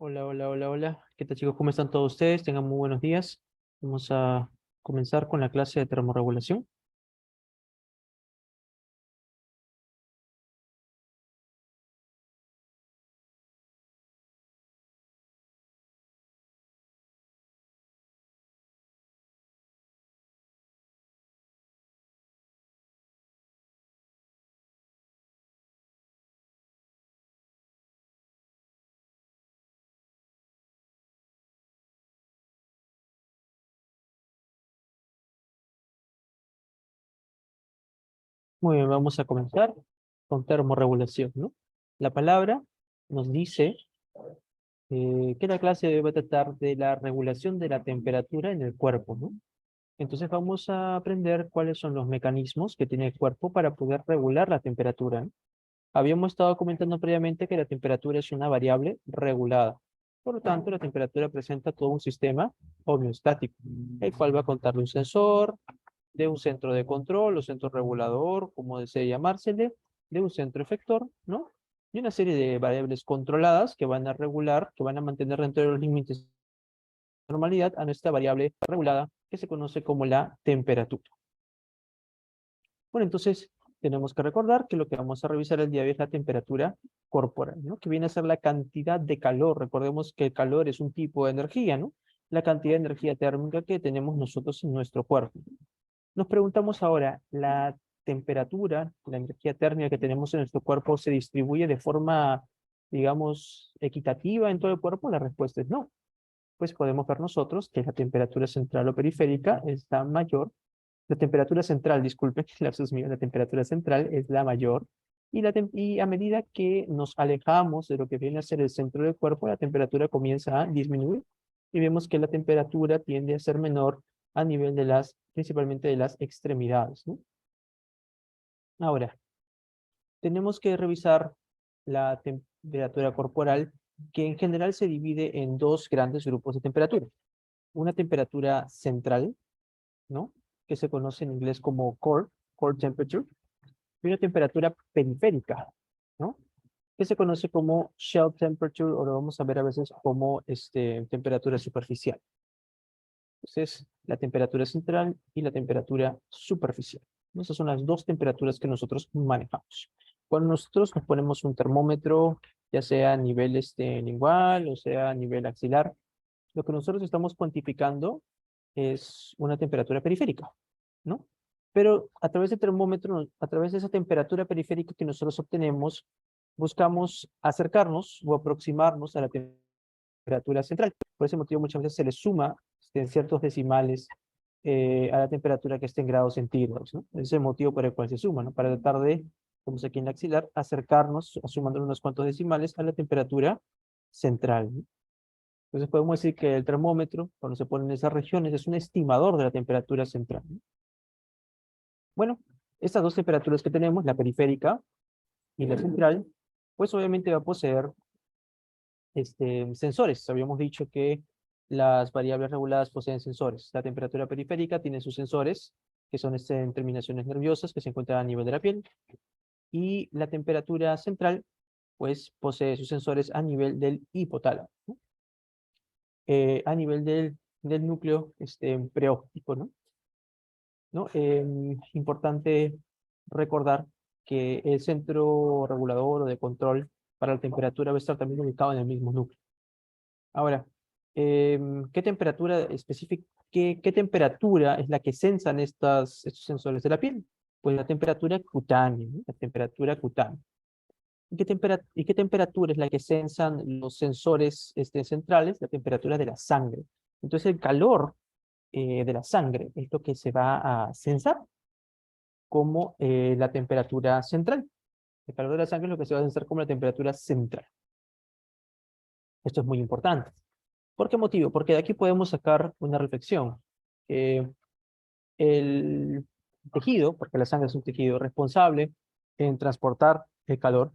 Hola, hola, hola, hola. ¿Qué tal, chicos? ¿Cómo están todos ustedes? Tengan muy buenos días. Vamos a comenzar con la clase de termorregulación. Muy bien, vamos a comenzar con termorregulación, ¿no? La palabra nos dice que la clase va a tratar de la regulación de la temperatura en el cuerpo, ¿no? Entonces vamos a aprender cuáles son los mecanismos que tiene el cuerpo para poder regular la temperatura, ¿no? Habíamos estado comentando previamente que la temperatura es una variable regulada. Por lo tanto, la temperatura presenta todo un sistema homeostático, el cual va a contar de un sensor, de un centro de control o centro regulador, como desee llamársele, de un centro efector, ¿no? Y una serie de variables controladas que van a regular, que van a mantener dentro de los límites de normalidad a nuestra variable regulada, que se conoce como la temperatura. Bueno, entonces tenemos que recordar que lo que vamos a revisar el día de hoy es la temperatura corporal, ¿no? Que viene a ser la cantidad de calor. Recordemos que el calor es un tipo de energía, ¿no? La cantidad de energía térmica que tenemos nosotros en nuestro cuerpo. Nos preguntamos ahora, ¿la temperatura, la energía térmica que tenemos en nuestro cuerpo se distribuye de forma, digamos, equitativa en todo el cuerpo? La respuesta es no. Pues podemos ver nosotros que la temperatura central o periférica está mayor. La temperatura central, disculpe, lapsus mío, la temperatura central es la mayor y a medida que nos alejamos de lo que viene a ser el centro del cuerpo, la temperatura comienza a disminuir y vemos que la temperatura tiende a ser menor a nivel de principalmente de las extremidades, ¿no? Ahora, tenemos que revisar la temperatura corporal, que en general se divide en dos grandes grupos de temperatura. Una temperatura central, ¿no? Que se conoce en inglés como core temperature, y una temperatura periférica, ¿no? Que se conoce como shell temperature, o lo vamos a ver a veces como temperatura superficial. Entonces, la temperatura central y la temperatura superficial. Esas son las dos temperaturas que nosotros manejamos. Cuando nosotros nos ponemos un termómetro, ya sea a nivel lingual o sea a nivel axilar, lo que nosotros estamos cuantificando es una temperatura periférica, ¿no? Pero a través del termómetro, a través de esa temperatura periférica que nosotros obtenemos, buscamos acercarnos o aproximarnos a la temperatura central. Por ese motivo muchas veces se le suma en ciertos decimales a la temperatura que esté en grados centígrados, ¿no? Ese es el motivo por el cual se suma, ¿no? Para tratar de, como se aquí en la axilar, acercarnos, sumando unos cuantos decimales a la temperatura central, ¿no? Entonces podemos decir que el termómetro, cuando se pone en esas regiones, es un estimador de la temperatura central, ¿no? Bueno, estas dos temperaturas que tenemos, la periférica y la central, pues obviamente va a poseer sensores. Habíamos dicho que las variables reguladas poseen sensores. La temperatura periférica tiene sus sensores, que son en terminaciones nerviosas que se encuentran a nivel de la piel, y la temperatura central, pues posee sus sensores a nivel del hipotálamo, ¿no? A nivel del núcleo preóptico, ¿no? ¿No? Importante recordar que el centro regulador o de control para la temperatura va a estar también ubicado en el mismo núcleo. Ahora, ¿qué temperatura específica, qué temperatura es la que sensan estos sensores de la piel? Pues la temperatura cutánea, ¿no? La temperatura cutánea. ¿Y qué temperatura es la que sensan los sensores centrales? La temperatura de la sangre. Entonces el calor de la sangre es lo que se va a sensar como la temperatura central. El calor de la sangre es lo que se va a sensar como la temperatura central. Esto es muy importante. ¿Por qué motivo? Porque de aquí podemos sacar una reflexión. El tejido, porque la sangre es un tejido responsable en transportar el calor,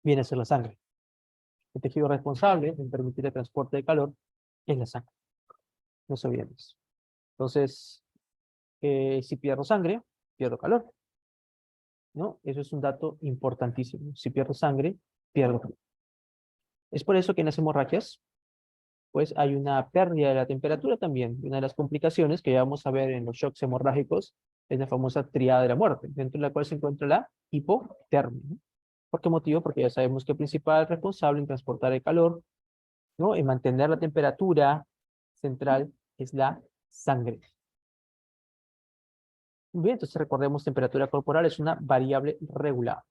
viene a ser la sangre. El tejido responsable en permitir el transporte de calor es la sangre. No se olviden eso. Entonces, si pierdo sangre, pierdo calor, ¿no? Eso es un dato importantísimo. Si pierdo sangre, pierdo calor. Es por eso que en las hemorragias, pues hay una pérdida de la temperatura también. Y una de las complicaciones que ya vamos a ver en los shocks hemorrágicos es la famosa triada de la muerte, dentro de la cual se encuentra la hipotermia, ¿no? ¿Por qué motivo? Porque ya sabemos que el principal responsable en transportar el calor, ¿no? En mantener la temperatura central es la sangre. Muy bien, entonces recordemos, temperatura corporal es una variable regular.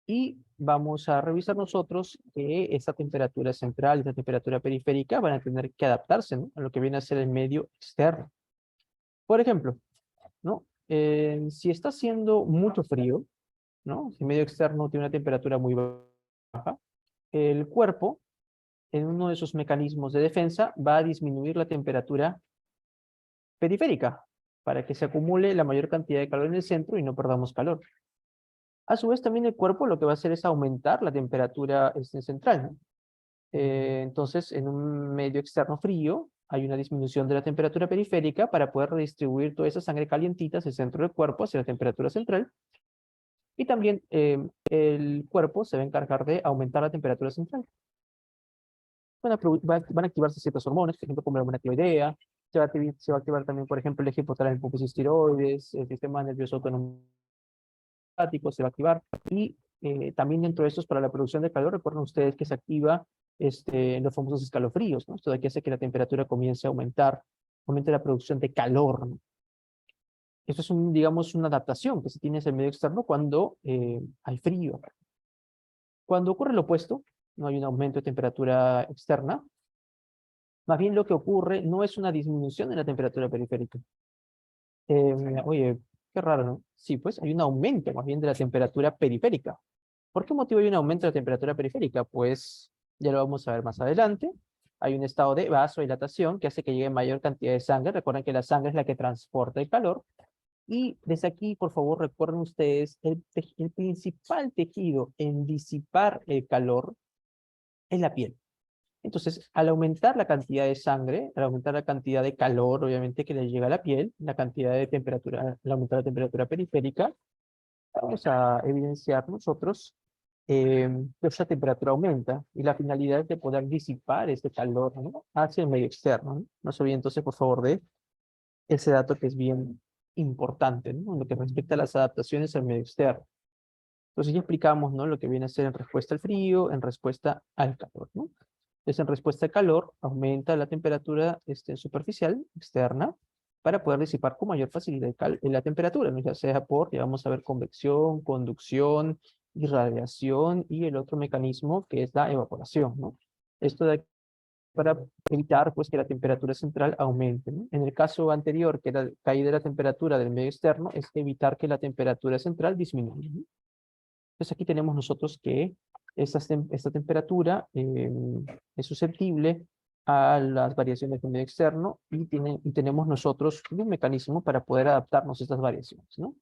Y vamos a revisar nosotros que esta temperatura central y esta temperatura periférica van a tener que adaptarse, ¿no? A lo que viene a ser el medio externo. Por ejemplo, ¿no? Si está haciendo mucho frío, ¿no? Si el medio externo tiene una temperatura muy baja, el cuerpo, en uno de sus mecanismos de defensa, va a disminuir la temperatura periférica para que se acumule la mayor cantidad de calor en el centro y no perdamos calor. A su vez, también el cuerpo lo que va a hacer es aumentar la temperatura central, ¿no? Entonces, en un medio externo frío, hay una disminución de la temperatura periférica para poder redistribuir toda esa sangre calientita hacia el centro del cuerpo, hacia la temperatura central. Y también el cuerpo se va a encargar de aumentar la temperatura central. Van a activarse ciertas hormonas, por ejemplo, como la hormona tiroidea. Se va a activar también, por ejemplo, el eje hipotálamo hipofisis, el sistema nervioso autónomo se va a activar. Y también dentro de estos, para la producción de calor, recuerden ustedes que se activa los famosos escalofríos, ¿no? Esto de aquí hace que la temperatura comience a aumentar, aumente la producción de calor, ¿no? Esto es, digamos, una adaptación que se tiene hacia el medio externo cuando hay frío. Cuando ocurre lo opuesto, no hay un aumento de temperatura externa, más bien lo que ocurre no es una disminución de la temperatura periférica. Oye, qué raro, ¿no? Sí, pues hay un aumento más bien de la temperatura periférica. ¿Por qué motivo hay un aumento de la temperatura periférica? Pues ya lo vamos a ver más adelante. Hay un estado de vasodilatación que hace que llegue mayor cantidad de sangre. Recuerden que la sangre es la que transporta el calor. Y desde aquí, por favor, recuerden ustedes, el principal tejido en disipar el calor es la piel. Entonces, al aumentar la cantidad de sangre, al aumentar la cantidad de calor, obviamente, que le llega a la piel, la cantidad de temperatura, al aumentar la temperatura periférica, vamos a evidenciar nosotros que esa temperatura aumenta y la finalidad es de poder disipar este calor, ¿no? Hacia el medio externo, ¿no? No se olviden entonces, por favor, de ese dato que es bien importante, ¿no? En lo que respecta a las adaptaciones al medio externo. Entonces ya explicamos, ¿no? Lo que viene a ser en respuesta al frío, en respuesta al calor, ¿no? Entonces en respuesta al calor aumenta la temperatura superficial externa para poder disipar con mayor facilidad la temperatura, ¿no? Ya sea por, ya vamos a ver, convección, conducción, irradiación y el otro mecanismo que es la evaporación, ¿no? Esto de para evitar pues que la temperatura central aumente, ¿no? En el caso anterior, que era caída de la temperatura del medio externo, es evitar que la temperatura central disminuya, ¿no? Entonces aquí tenemos nosotros que esta temperatura es susceptible a las variaciones del medio externo y tenemos nosotros un mecanismo para poder adaptarnos a estas variaciones, ¿no?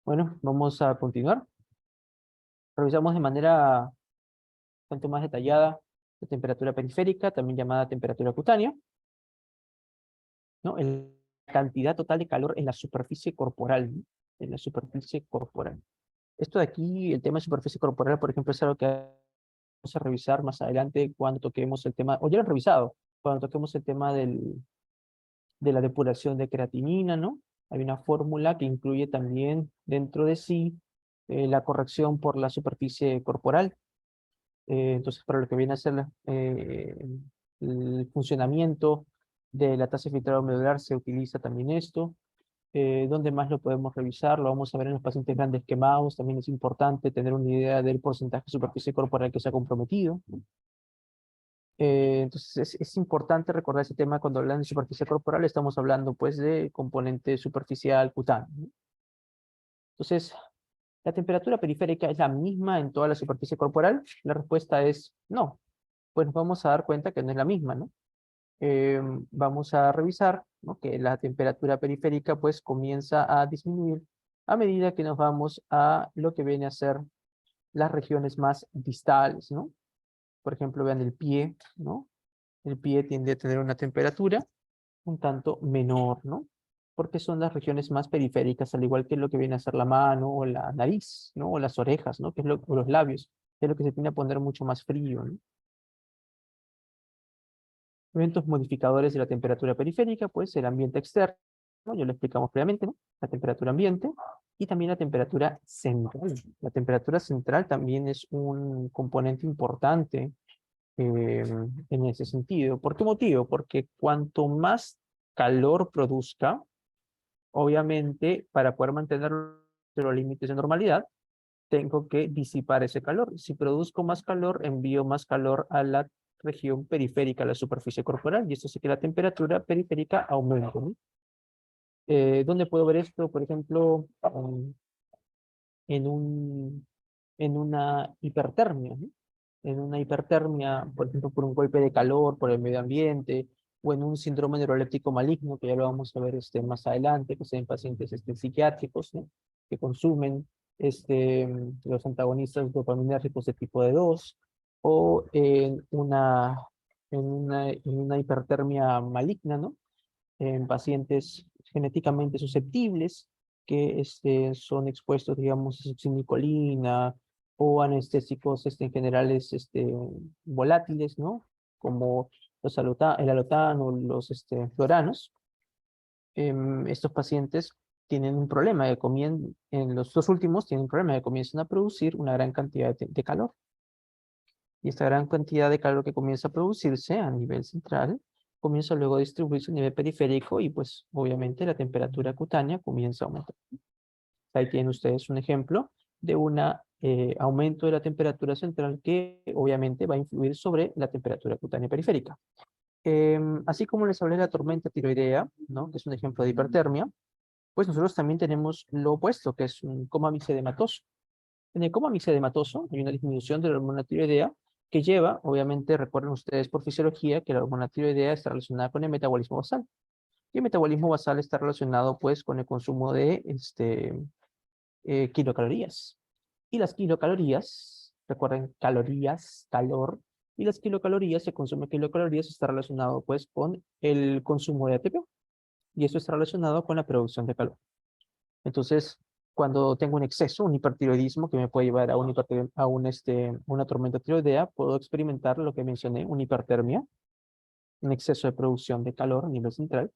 Bueno, vamos a continuar. Revisamos de manera tanto más detallada la temperatura periférica, también llamada temperatura cutánea, ¿no? La cantidad total de calor en la superficie corporal, ¿no? En la superficie corporal. Esto de aquí, el tema de superficie corporal, por ejemplo, es algo que vamos a revisar más adelante cuando toquemos el tema, o ya lo he revisado, cuando toquemos el tema de la depuración de creatinina, ¿no? Hay una fórmula que incluye también dentro de sí la corrección por la superficie corporal. Entonces, para lo que viene a ser el funcionamiento de la tasa de filtrado medular se utiliza también esto. ¿Dónde más lo podemos revisar? Lo vamos a ver en los pacientes grandes quemados. También es importante tener una idea del porcentaje de superficie corporal que se ha comprometido. Entonces es importante recordar ese tema cuando hablan de superficie corporal, estamos hablando pues de componente superficial cutáneo, ¿no? Entonces, ¿la temperatura periférica es la misma en toda la superficie corporal? La respuesta es no. Pues nos vamos a dar cuenta que no es la misma, ¿no? Vamos a revisar, ¿no? Que la temperatura periférica pues comienza a disminuir a medida que nos vamos a lo que viene a ser las regiones más distales, ¿no? Por ejemplo, vean el pie, ¿no? El pie tiende a tener una temperatura un tanto menor, ¿no? porque son las regiones más periféricas, al igual que lo que viene a ser la mano o la nariz, ¿no? O las orejas, ¿no? Que es o los labios, que es lo que se tiende a poner mucho más frío, ¿no? Eventos modificadores de la temperatura periférica, pues el ambiente externo, ¿no? Ya lo explicamos previamente, ¿no? La temperatura ambiente y también la temperatura central. La temperatura central también es un componente importante en ese sentido. ¿Por qué motivo? Porque cuanto más calor produzca, obviamente, para poder mantener los límites de normalidad, tengo que disipar ese calor. Si produzco más calor, envío más calor a la región periférica, a la superficie corporal, y esto hace que la temperatura periférica aumente, ¿no? ¿Dónde puedo ver esto? Por ejemplo, en un, en una hipertermia, ¿no? En una hipertermia, por ejemplo, por un golpe de calor, por el medio ambiente, o en un síndrome neuroléptico maligno, que ya lo vamos a ver más adelante, que sean pacientes psiquiátricos, ¿no? Que consumen los antagonistas dopaminérgicos de tipo D2, o en una hipertermia maligna, ¿no? En pacientes genéticamente susceptibles que son expuestos, digamos, a succinicolina o anestésicos en generales volátiles, ¿no? Como el alotán o los floranos. Estos pacientes tienen un problema de en los dos últimos tienen un problema de comienzan a producir una gran cantidad de calor. Y esta gran cantidad de calor que comienza a producirse a nivel central comienza luego a distribuirse a nivel periférico y pues obviamente la temperatura cutánea comienza a aumentar. Ahí tienen ustedes un ejemplo de un aumento de la temperatura central que obviamente va a influir sobre la temperatura cutánea periférica. Así como les hablé de la tormenta tiroidea, ¿no? Que es un ejemplo de hipertermia, pues nosotros también tenemos lo opuesto, que es un coma misedematoso. En el coma misedematoso hay una disminución de la hormona tiroidea que lleva, obviamente, recuerden ustedes por fisiología que la hormona tiroidea está relacionada con el metabolismo basal. Y el metabolismo basal está relacionado, pues, con el consumo de kilocalorías. Y las kilocalorías, recuerden, calorías, calor, y las kilocalorías, se consume kilocalorías, está relacionado, pues, con el consumo de ATP. Y eso está relacionado con la producción de calor. Entonces, cuando tengo un exceso, un hipertiroidismo que me puede llevar a, una tormenta tiroidea, puedo experimentar lo que mencioné, una hipertermia, un exceso de producción de calor a nivel central.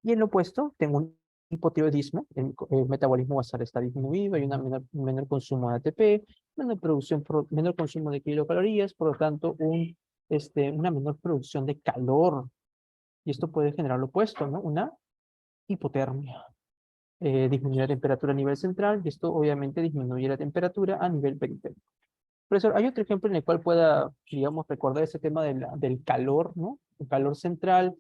Y en lo opuesto, tengo un hipotiroidismo, el metabolismo basal está disminuido, hay un menor consumo de ATP, menor consumo de kilocalorías, por lo tanto, una menor producción de calor. Y esto puede generar lo opuesto, ¿no? Una hipotermia. Disminuir la temperatura a nivel central y esto obviamente disminuye la temperatura a nivel periférico. Profesor, ¿hay otro ejemplo en el cual pueda, digamos, recordar ese tema del calor, ¿no? El calor central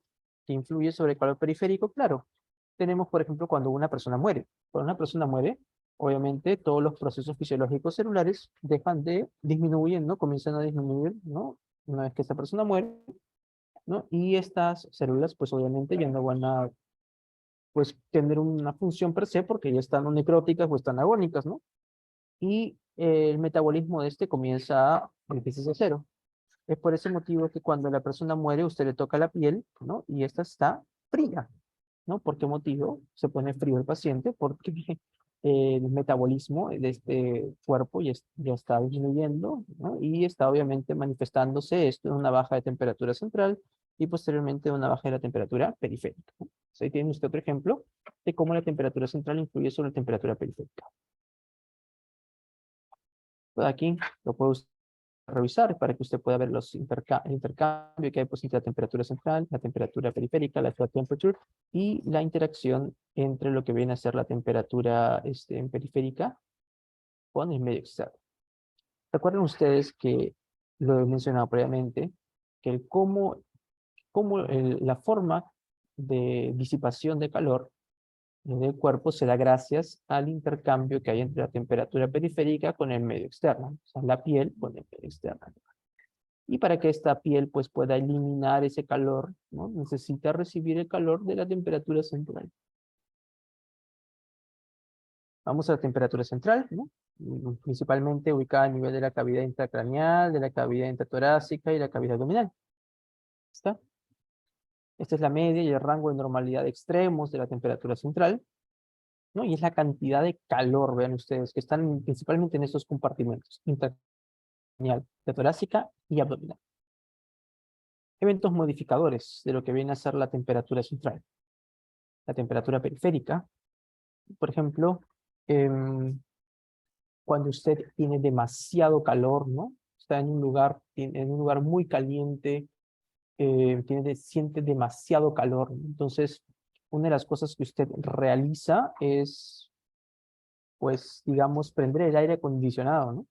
que influye sobre el calor periférico? Claro, tenemos, por ejemplo, cuando una persona muere. Cuando una persona muere, obviamente todos los procesos fisiológicos celulares dejan de disminuir, ¿no? Comienzan a disminuir, ¿no? Una vez que esta persona muere, ¿no? Y estas células, pues obviamente ya no van a pues tener una función per se porque ya están necróticas o están agónicas, ¿no? Y el metabolismo de comienza a empezar a cero. Es por ese motivo que cuando la persona muere, usted le toca la piel, ¿no? Y esta está fría, ¿no? ¿Por qué motivo se pone frío el paciente? Porque el metabolismo de este cuerpo ya está disminuyendo, ¿no? Y está obviamente manifestándose esto en una baja de temperatura central y posteriormente una baja de la temperatura periférica, ¿no? Ahí tiene usted otro ejemplo de cómo la temperatura central influye sobre la temperatura periférica. Pues aquí lo puedo revisar para que usted pueda ver el intercambio que hay pues, entre la temperatura central, la temperatura periférica, la floor temperature, y la interacción entre lo que viene a ser la temperatura periférica con el medio externo. Recuerden ustedes que lo he mencionado previamente, que la forma de disipación de calor del cuerpo se da gracias al intercambio que hay entre la temperatura periférica con el medio externo, o sea, la piel con el medio externo. Y para que esta piel pues, pueda eliminar ese calor, ¿no? Necesita recibir el calor de la temperatura central. Vamos a la temperatura central, ¿no? Principalmente ubicada a nivel de la cavidad intracraneal, de la cavidad intratorácica y la cavidad abdominal. ¿Está? Esta es la media y el rango de normalidad extremos de la temperatura central, ¿no? Y es la cantidad de calor, vean ustedes, que están principalmente en estos compartimentos, intracraneal, torácica y abdominal. Eventos modificadores de lo que viene a ser la temperatura central. La temperatura periférica, por ejemplo, cuando usted tiene demasiado calor, ¿no? Está en un lugar muy caliente, siente demasiado calor, ¿no? Entonces, una de las cosas que usted realiza es, pues, digamos, prender el aire acondicionado, ¿no?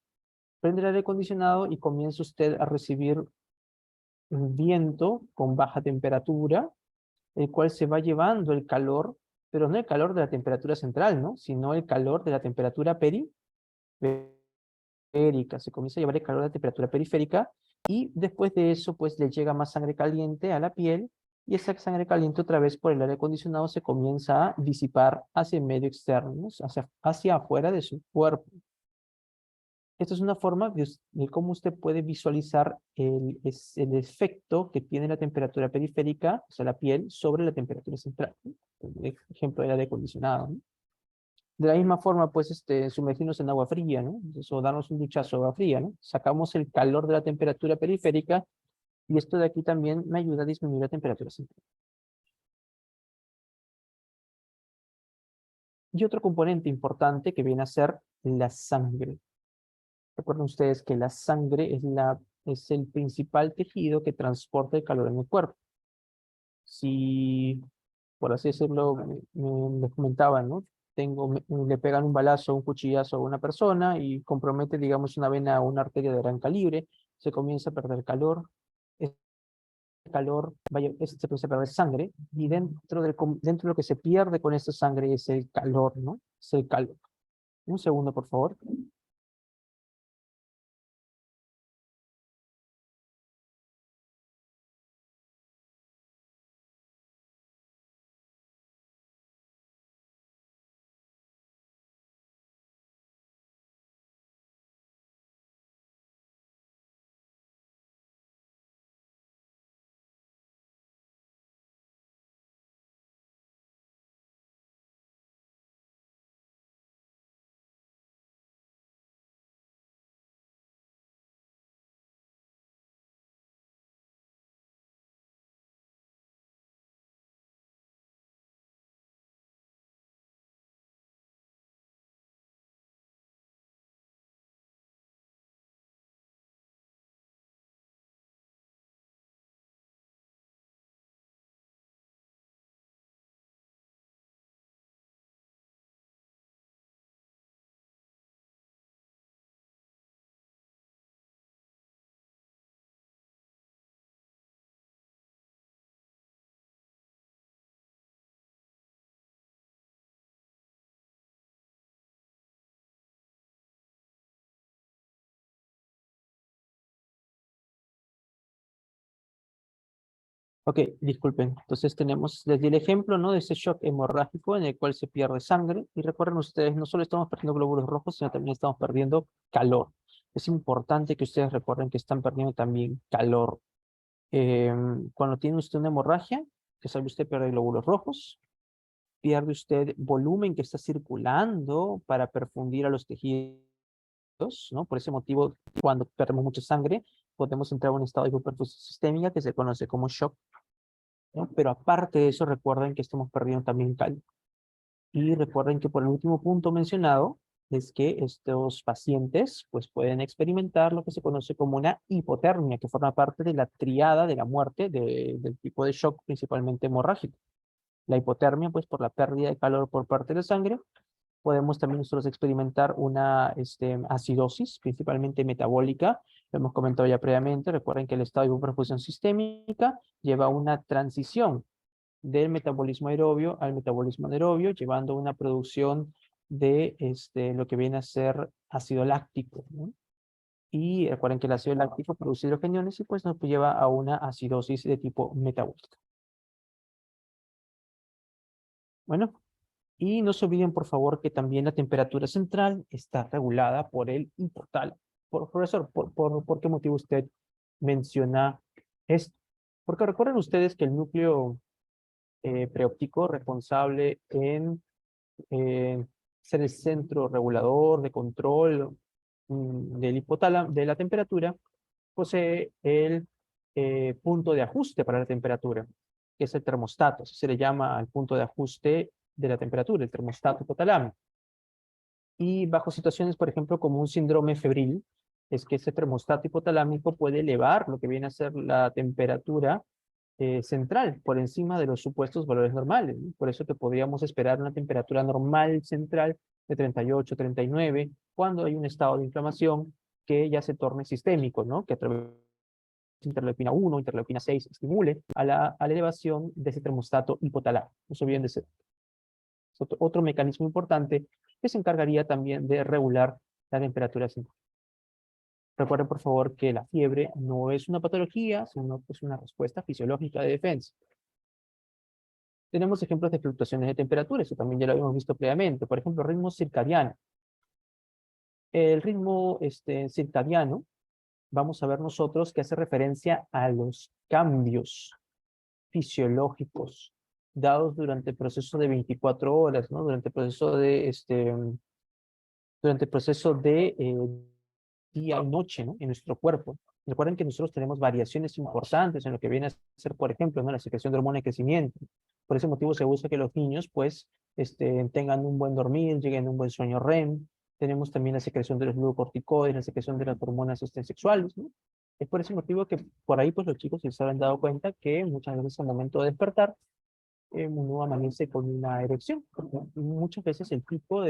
Prende el aire acondicionado y comienza usted a recibir un viento con baja temperatura, el cual se va llevando el calor, pero no el calor de la temperatura central, ¿no? Sino el calor de la temperatura periférica. Se comienza a llevar el calor de la temperatura periférica y después de eso, pues le llega más sangre caliente a la piel y esa sangre caliente otra vez por el aire acondicionado se comienza a disipar hacia el medio externo, ¿no? Hacia afuera de su cuerpo. Esta es una forma de cómo usted puede visualizar el efecto que tiene la temperatura periférica, o sea, la piel, sobre la temperatura central, ¿no? El ejemplo del aire acondicionado, ¿no? De la misma forma, pues, sumergirnos en agua fría, ¿no? Entonces, o darnos un duchazo de agua fría, ¿no? Sacamos el calor de la temperatura periférica y esto de aquí también me ayuda a disminuir la temperatura central. Y otro componente importante que viene a ser la sangre. Recuerden ustedes que la sangre es el principal tejido que transporta el calor en el cuerpo. Si, por así decirlo, les comentaba, ¿no? Le pegan un balazo, un cuchillazo a una persona y compromete, digamos, una vena o una arteria de gran calibre, se comienza a perder calor, ese calor, se comienza a perder sangre, y dentro de lo que se pierde con esta sangre es el calor, ¿no? Es el calor. Un segundo, por favor. Ok, disculpen. Entonces tenemos, les di el ejemplo, ¿no? De ese shock hemorrágico en el cual se pierde sangre. Y recuerden ustedes, no solo estamos perdiendo glóbulos rojos, sino también estamos perdiendo calor. Es importante que ustedes recuerden que están perdiendo también calor. Cuando tiene usted una hemorragia, que sabe usted pierde glóbulos rojos, pierde usted volumen que está circulando para perfundir a los tejidos, ¿no? Por ese motivo, cuando perdemos mucha sangre, podemos entrar a un estado de hipoperfusión sistémica que se conoce como shock, ¿no? Pero aparte de eso, recuerden que estamos perdiendo también calor. Y recuerden que por el último punto mencionado, es que estos pacientes pues, pueden experimentar lo que se conoce como una hipotermia, que forma parte de la triada de la muerte del tipo de shock principalmente hemorrágico. La hipotermia, pues por la pérdida de calor por parte de la sangre, podemos también nosotros experimentar una acidosis, principalmente metabólica. Lo hemos comentado ya previamente. Recuerden que el estado de hipoperfusión sistémica lleva a una transición del metabolismo aerobio al metabolismo anaerobio, llevando a una producción de lo que viene a ser ácido láctico, ¿no? Y recuerden que el ácido láctico produce hidrogeniones y pues nos lleva a una acidosis de tipo metabólica. Bueno, y no se olviden, por favor, que también la temperatura central está regulada por el hipotálamo. Profesor, ¿por qué motivo usted menciona esto? Porque recuerden ustedes que el núcleo preóptico responsable en ser el centro regulador de control del hipotálamo, de la temperatura, posee el punto de ajuste para la temperatura, que es el termostato. Así se le llama al punto de ajuste de la temperatura, el termostato hipotalámico. Y bajo situaciones, por ejemplo, como un síndrome febril, es que ese termostato hipotalámico puede elevar lo que viene a ser la temperatura central por encima de los supuestos valores normales, ¿no? Por eso que podríamos esperar una temperatura normal central de 38, 39, cuando hay un estado de inflamación que ya se torne sistémico, ¿no? Que a través de interleuquina 1, interleuquina 6 estimule a la elevación de ese termostato hipotalámico. No se olviden de ese otro mecanismo importante que se encargaría también de regular la temperatura central. Recuerden, por favor, que la fiebre no es una patología, sino que es una respuesta fisiológica de defensa. Tenemos ejemplos de fluctuaciones de temperatura, eso también ya lo habíamos visto previamente. Por ejemplo, ritmo circadiano. El ritmo circadiano, vamos a ver nosotros que hace referencia a los cambios fisiológicos dados durante el proceso de 24 horas, ¿no? Durante el proceso de día y noche, ¿no? En nuestro cuerpo. Recuerden que nosotros tenemos variaciones importantes en lo que viene a ser, por ejemplo, ¿no? La secreción de hormona de crecimiento. Por ese motivo se busca que los niños, pues, tengan un buen dormir, lleguen a un buen sueño REM. Tenemos también la secreción de los glucocorticoides, la secreción de las hormonas sexuales, ¿no? Es por ese motivo que por ahí, pues, los chicos se han dado cuenta que muchas veces al momento de despertar, uno amanece con una erección. Muchas veces el pico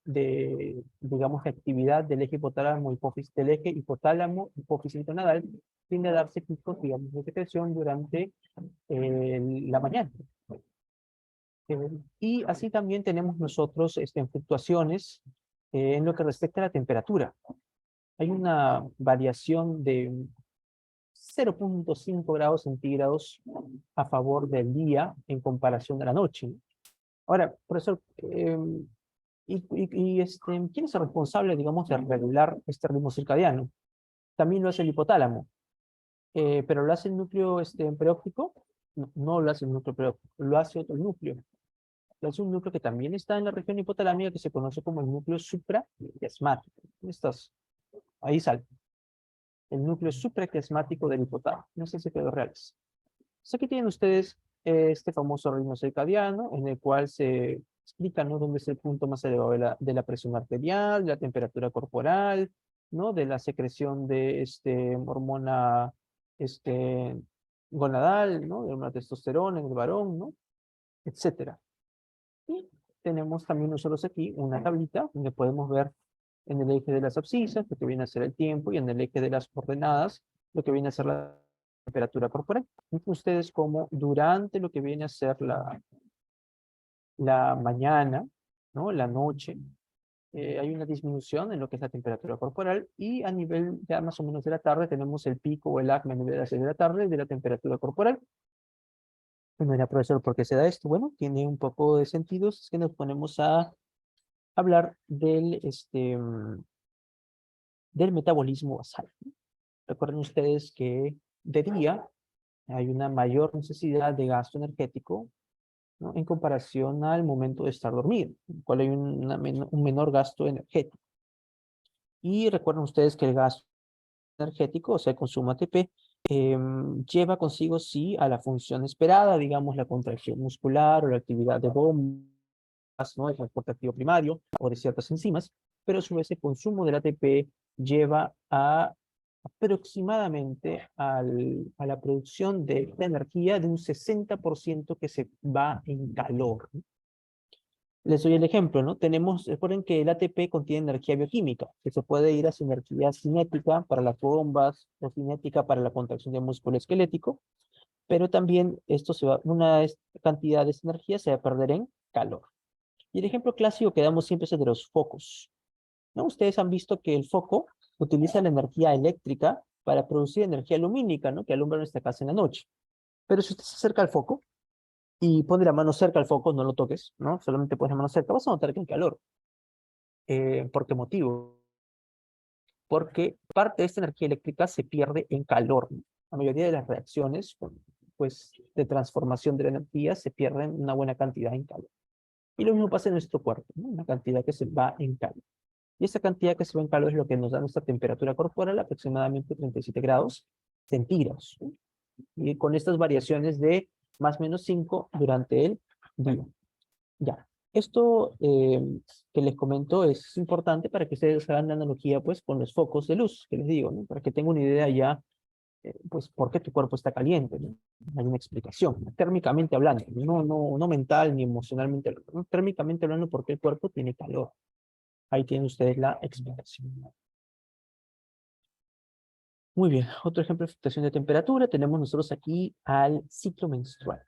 digamos, de actividad del eje hipotálamo, hipófisis, del eje hipotálamo, hipófisis intranadal, tiende a darse picos, digamos, de secreción durante la mañana. Y así también tenemos nosotros fluctuaciones en lo que respecta a la temperatura. Hay una variación de 0.5 grados centígrados a favor del día en comparación a la noche. Ahora, profesor, ¿quién es el responsable, digamos, de regular este ritmo circadiano? También lo hace el hipotálamo, pero ¿lo hace el núcleo preóptico? No, no lo hace el núcleo preóptico, lo hace otro núcleo. Lo hace un núcleo que también está en la región hipotalámica que se conoce como el núcleo supraquiasmático. Ahí sale. El núcleo supraquiasmático del hipotálamo. No sé si quedó real. Entonces aquí tienen ustedes este famoso ritmo circadiano, en el cual se explica, ¿no? Dónde es el punto más elevado de la presión arterial, de la temperatura corporal, ¿no? De la secreción de hormona este, gonadal, ¿no? De una testosterona en el varón, ¿no? Etcétera. Y tenemos también nosotros aquí una tablita donde podemos ver en el eje de las abscisas lo que viene a ser el tiempo y en el eje de las coordenadas lo que viene a ser la temperatura corporal. Fíjense ustedes cómo durante lo que viene a ser la mañana, ¿no? La noche, hay una disminución en lo que es la temperatura corporal y a nivel ya más o menos de la tarde tenemos el pico o el acme a nivel de las 6 de la tarde de la temperatura corporal. Bueno, era profesor, ¿por qué se da esto? Bueno, tiene un poco de sentido, es que nos ponemos a hablar del metabolismo basal. Recuerden ustedes que de día hay una mayor necesidad de gasto energético, ¿no? En comparación al momento de estar dormido, en el cual hay un menor gasto energético. Y recuerden ustedes que el gasto energético, o sea, el consumo ATP, lleva consigo sí a la función esperada, digamos la contracción muscular o la actividad de bombas, ¿no? El transporte activo primario o de ciertas enzimas, pero a su vez el consumo del ATP lleva a aproximadamente a la producción de energía de un 60% que se va en calor. Les doy el ejemplo, ¿no? Recuerden que el ATP contiene energía bioquímica, que se puede ir hacia energía cinética para las bombas o cinética para la contracción del músculo esquelético, pero también una cantidad de esta energía se va a perder en calor. Y el ejemplo clásico que damos siempre es el de los focos, ¿no? Ustedes han visto que el foco utiliza la energía eléctrica para producir energía lumínica, ¿no? Que alumbra nuestra casa en la noche. Pero si usted se acerca al foco y pone la mano cerca al foco, no lo toques, ¿no? Solamente pones la mano cerca, vas a notar que hay calor. ¿Por qué motivo? Porque parte de esta energía eléctrica se pierde en calor. la mayoría de las reacciones, pues, de transformación de la energía se pierden una buena cantidad en calor. Y lo mismo pasa en nuestro cuerpo, ¿no? Una cantidad que se va en calor. Y esa cantidad que se va en calor es lo que nos da nuestra temperatura corporal, aproximadamente 37 grados centígrados, ¿no? Y con estas variaciones de más o menos 5 durante el día. Ya. Esto que les comento es importante para que ustedes hagan la analogía pues con los focos de luz que les digo, ¿no? Para que tengan una idea ya pues por qué tu cuerpo está caliente, ¿no? Hay una explicación, térmicamente hablando, no mental ni emocionalmente hablando, ¿no? Térmicamente hablando, por qué el cuerpo tiene calor. Ahí tienen ustedes la explicación. Muy bien, otro ejemplo de fluctuación de temperatura, tenemos nosotros aquí al ciclo menstrual.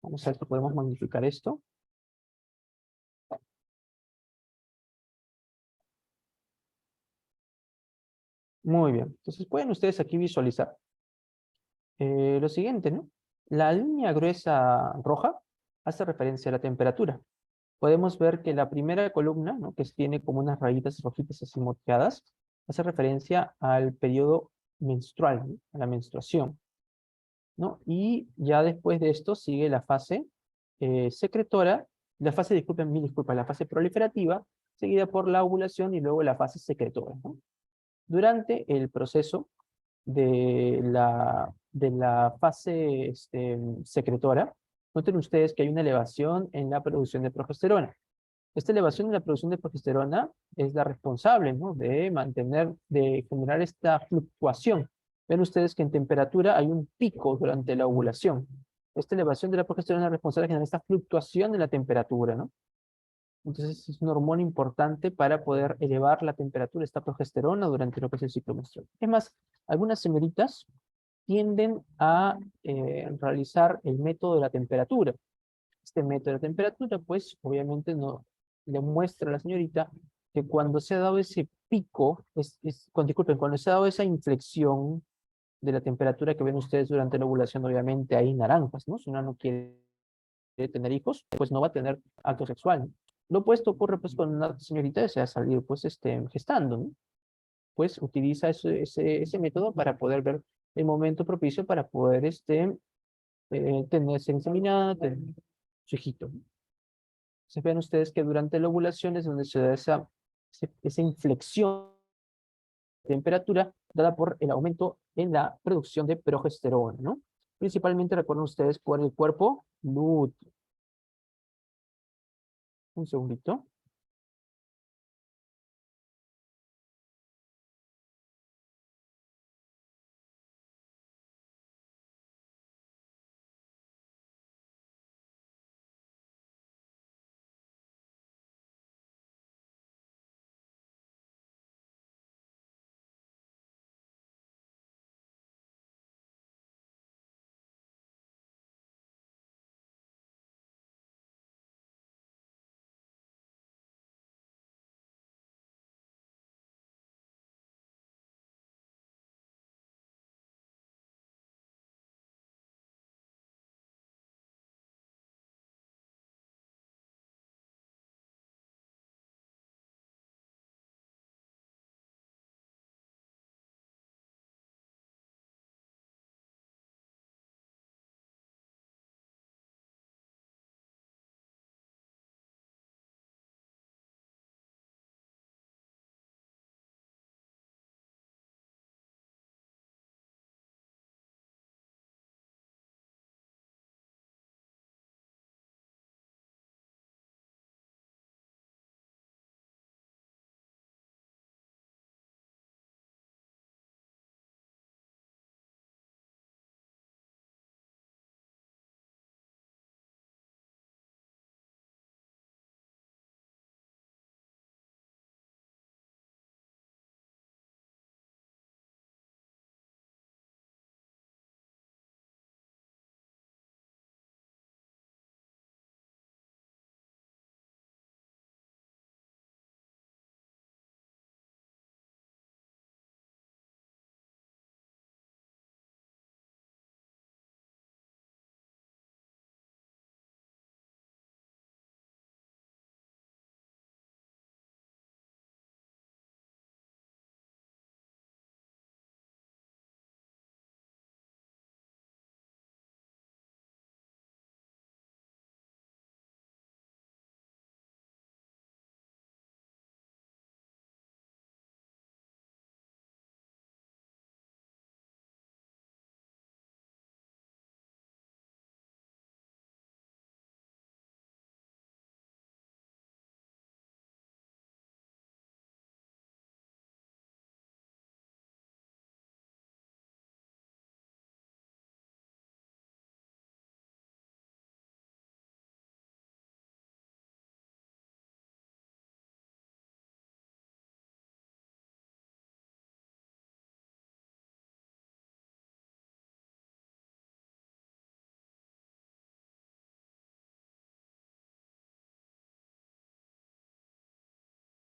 Vamos a ver si podemos magnificar esto. Muy bien, entonces pueden ustedes aquí visualizar lo siguiente, ¿no? La línea gruesa roja hace referencia a la temperatura. Podemos ver que la primera columna, ¿no? Que tiene como unas rayitas rojitas así moteadas, hace referencia al periodo menstrual, ¿no? A la menstruación, ¿no? Y ya después de esto sigue la fase secretora, la fase, disculpen, mil disculpas, la fase proliferativa, seguida por la ovulación y luego la fase secretora, ¿no? Durante el proceso de la fase secretora, noten ustedes que hay una elevación en la producción de progesterona. Esta elevación en la producción de progesterona es la responsable, ¿no? De mantener, de generar esta fluctuación. Ven ustedes que en temperatura hay un pico durante la ovulación. Esta elevación de la progesterona es responsable de generar esta fluctuación de la temperatura, ¿no? Entonces es una hormona importante para poder elevar la temperatura, esta progesterona, durante lo que es el ciclo menstrual. Es más, algunas señoritas tienden a realizar el método de la temperatura. Este método de la temperatura, pues, obviamente no le muestra a la señorita que cuando se ha dado ese pico, disculpen, cuando se ha dado esa inflexión de la temperatura que ven ustedes durante la ovulación, obviamente hay naranjas, ¿no? Si uno no quiere tener hijos, pues no va a tener acto sexual. Lo opuesto ocurre pues con una señorita que desea salir pues gestando, ¿no? Pues utiliza ese método para poder ver el momento propicio para poder tener, ser inseminada, tener su hijito. Se ven ustedes que durante la ovulación es donde se da esa inflexión de temperatura dada por el aumento en la producción de progesterona, ¿no? Principalmente recuerden ustedes por el cuerpo lúteo. Un segundito.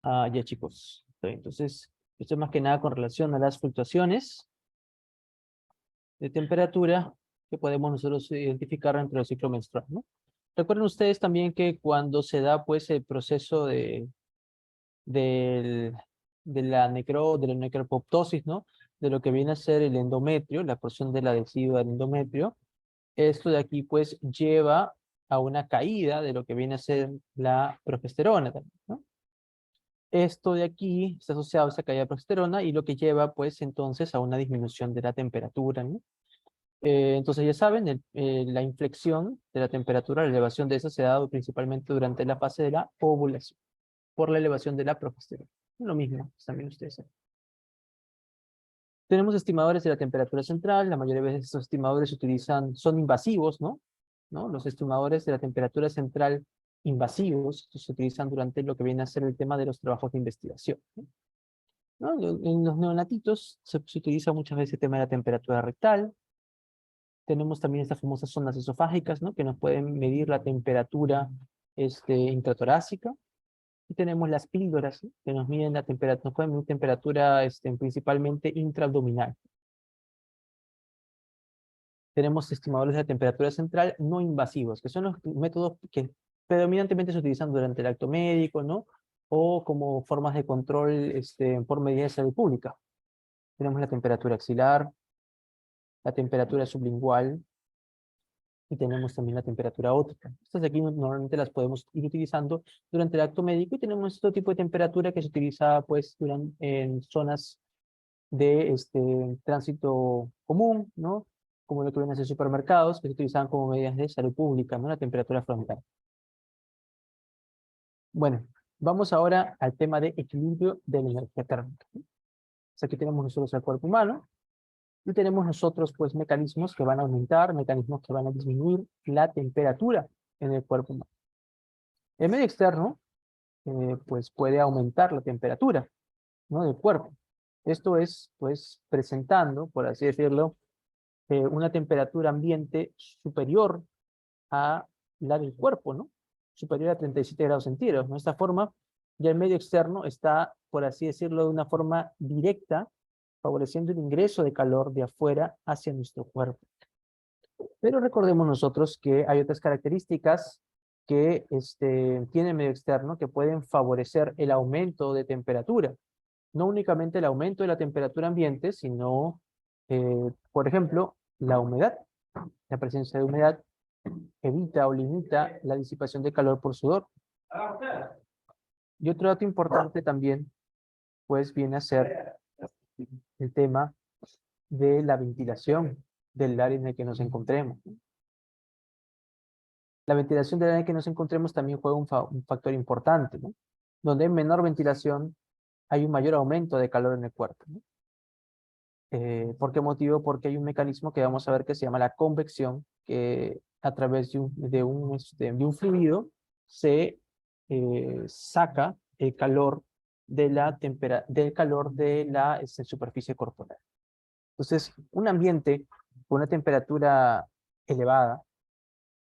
Ah, ya chicos. Entonces, esto es más que nada con relación a las fluctuaciones de temperatura que podemos nosotros identificar dentro del ciclo menstrual, ¿no? Recuerden ustedes también que cuando se da pues el proceso del- de la necropoptosis, ¿no? De lo que viene a ser el endometrio, la porción de la adhesiva del endometrio, esto de aquí pues lleva a una caída de lo que viene a ser la progesterona también, ¿no? Esto de aquí está asociado a esa caída de progesterona y lo que lleva pues entonces a una disminución de la temperatura, ¿no? Entonces ya saben, la inflexión de la temperatura, la elevación de esa se ha dado principalmente durante la fase de la ovulación, por la elevación de la progesterona. Lo mismo, también ustedes saben. Tenemos estimadores de la temperatura central, la mayoría de veces estos estimadores se utilizan, son invasivos, ¿no? Los estimadores de la temperatura central invasivos estos se utilizan durante lo que viene a ser el tema de los trabajos de investigación, ¿no? En los neonatitos se utiliza muchas veces el tema de la temperatura rectal. Tenemos también estas famosas sondas esofágicas, ¿no? Que nos pueden medir la temperatura intratorácica. Y tenemos las píldoras, ¿sí? Que nos miden la temperatura, nos pueden medir temperatura principalmente intraabdominal. Tenemos estimadores de la temperatura central no invasivos, que son los métodos que predominantemente se utilizan durante el acto médico, ¿no? O como formas de control por medidas de salud pública. Tenemos la temperatura axilar, la temperatura sublingual, y tenemos también la temperatura óptica. Estas de aquí normalmente las podemos ir utilizando durante el acto médico y tenemos este tipo de temperatura que se utiliza pues en zonas de tránsito común, ¿no? Como lo que vienen a ser supermercados, que se utilizaban como medidas de salud pública, ¿no? La temperatura frontal. Bueno, vamos ahora al tema de equilibrio de la energía térmica. Aquí tenemos nosotros el cuerpo humano y tenemos nosotros pues mecanismos que van a aumentar, mecanismos que van a disminuir la temperatura en el cuerpo humano. El medio externo pues puede aumentar la temperatura, ¿no? Del cuerpo. Esto es pues presentando, por así decirlo, una temperatura ambiente superior a la del cuerpo, ¿no? Superior a 37 grados centígrados, ¿no? De esta forma, ya el medio externo está, por así decirlo, de una forma directa, favoreciendo el ingreso de calor de afuera hacia nuestro cuerpo. Pero recordemos nosotros que hay otras características que tiene el medio externo que pueden favorecer el aumento de temperatura. No únicamente el aumento de la temperatura ambiente, sino, por ejemplo, la humedad. La presencia de humedad evita o limita la disipación de calor por sudor. Y otro dato importante también, pues, viene a ser el tema de la ventilación del área en el que nos encontremos. La ventilación del área en el que nos encontremos también juega un factor importante, ¿no? Donde hay menor ventilación, hay un mayor aumento de calor en el cuerpo, ¿no? ¿Por qué motivo? Porque hay un mecanismo que vamos a ver que se llama la convección, que a través de un fluido se saca el calor del calor de la superficie corporal. Entonces, un ambiente con una temperatura elevada,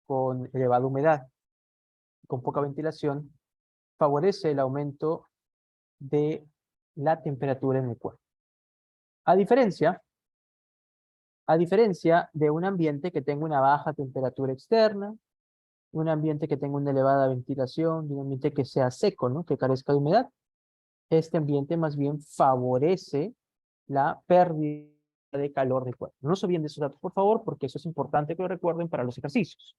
con elevada humedad, con poca ventilación, favorece el aumento de la temperatura en el cuerpo. A diferencia de un ambiente que tenga una baja temperatura externa, un ambiente que tenga una elevada ventilación, un ambiente que sea seco, ¿no? Que carezca de humedad. Este ambiente más bien favorece la pérdida de calor del cuerpo. No se olviden de esos datos, por favor, porque eso es importante que lo recuerden para los ejercicios.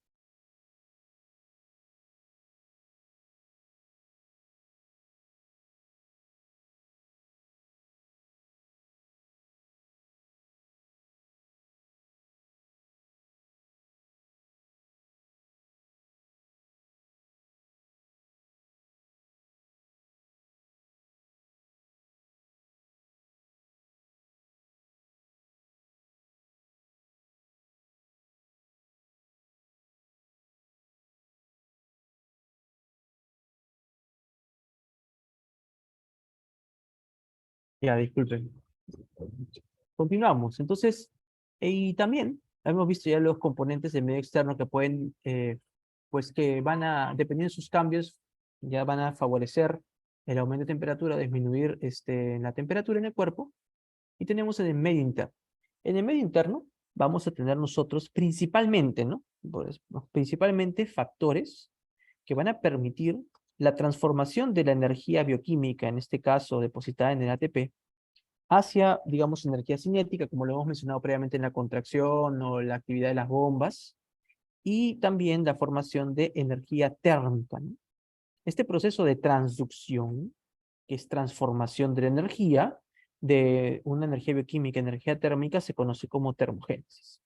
Ya, disculpen. Continuamos. Entonces, y también hemos visto ya los componentes del medio externo que pueden, pues que van a, dependiendo de sus cambios, ya van a favorecer el aumento de temperatura, disminuir la temperatura en el cuerpo, y tenemos en el medio interno. En el medio interno vamos a tener nosotros principalmente, ¿no? Pues, principalmente factores que van a permitir la transformación de la energía bioquímica, en este caso depositada en el ATP, hacia, digamos, energía cinética, como lo hemos mencionado previamente en la contracción o la actividad de las bombas, y también la formación de energía térmica, ¿no? Este proceso de transducción, que es transformación de la energía, de una energía bioquímica a energía térmica, se conoce como termogénesis.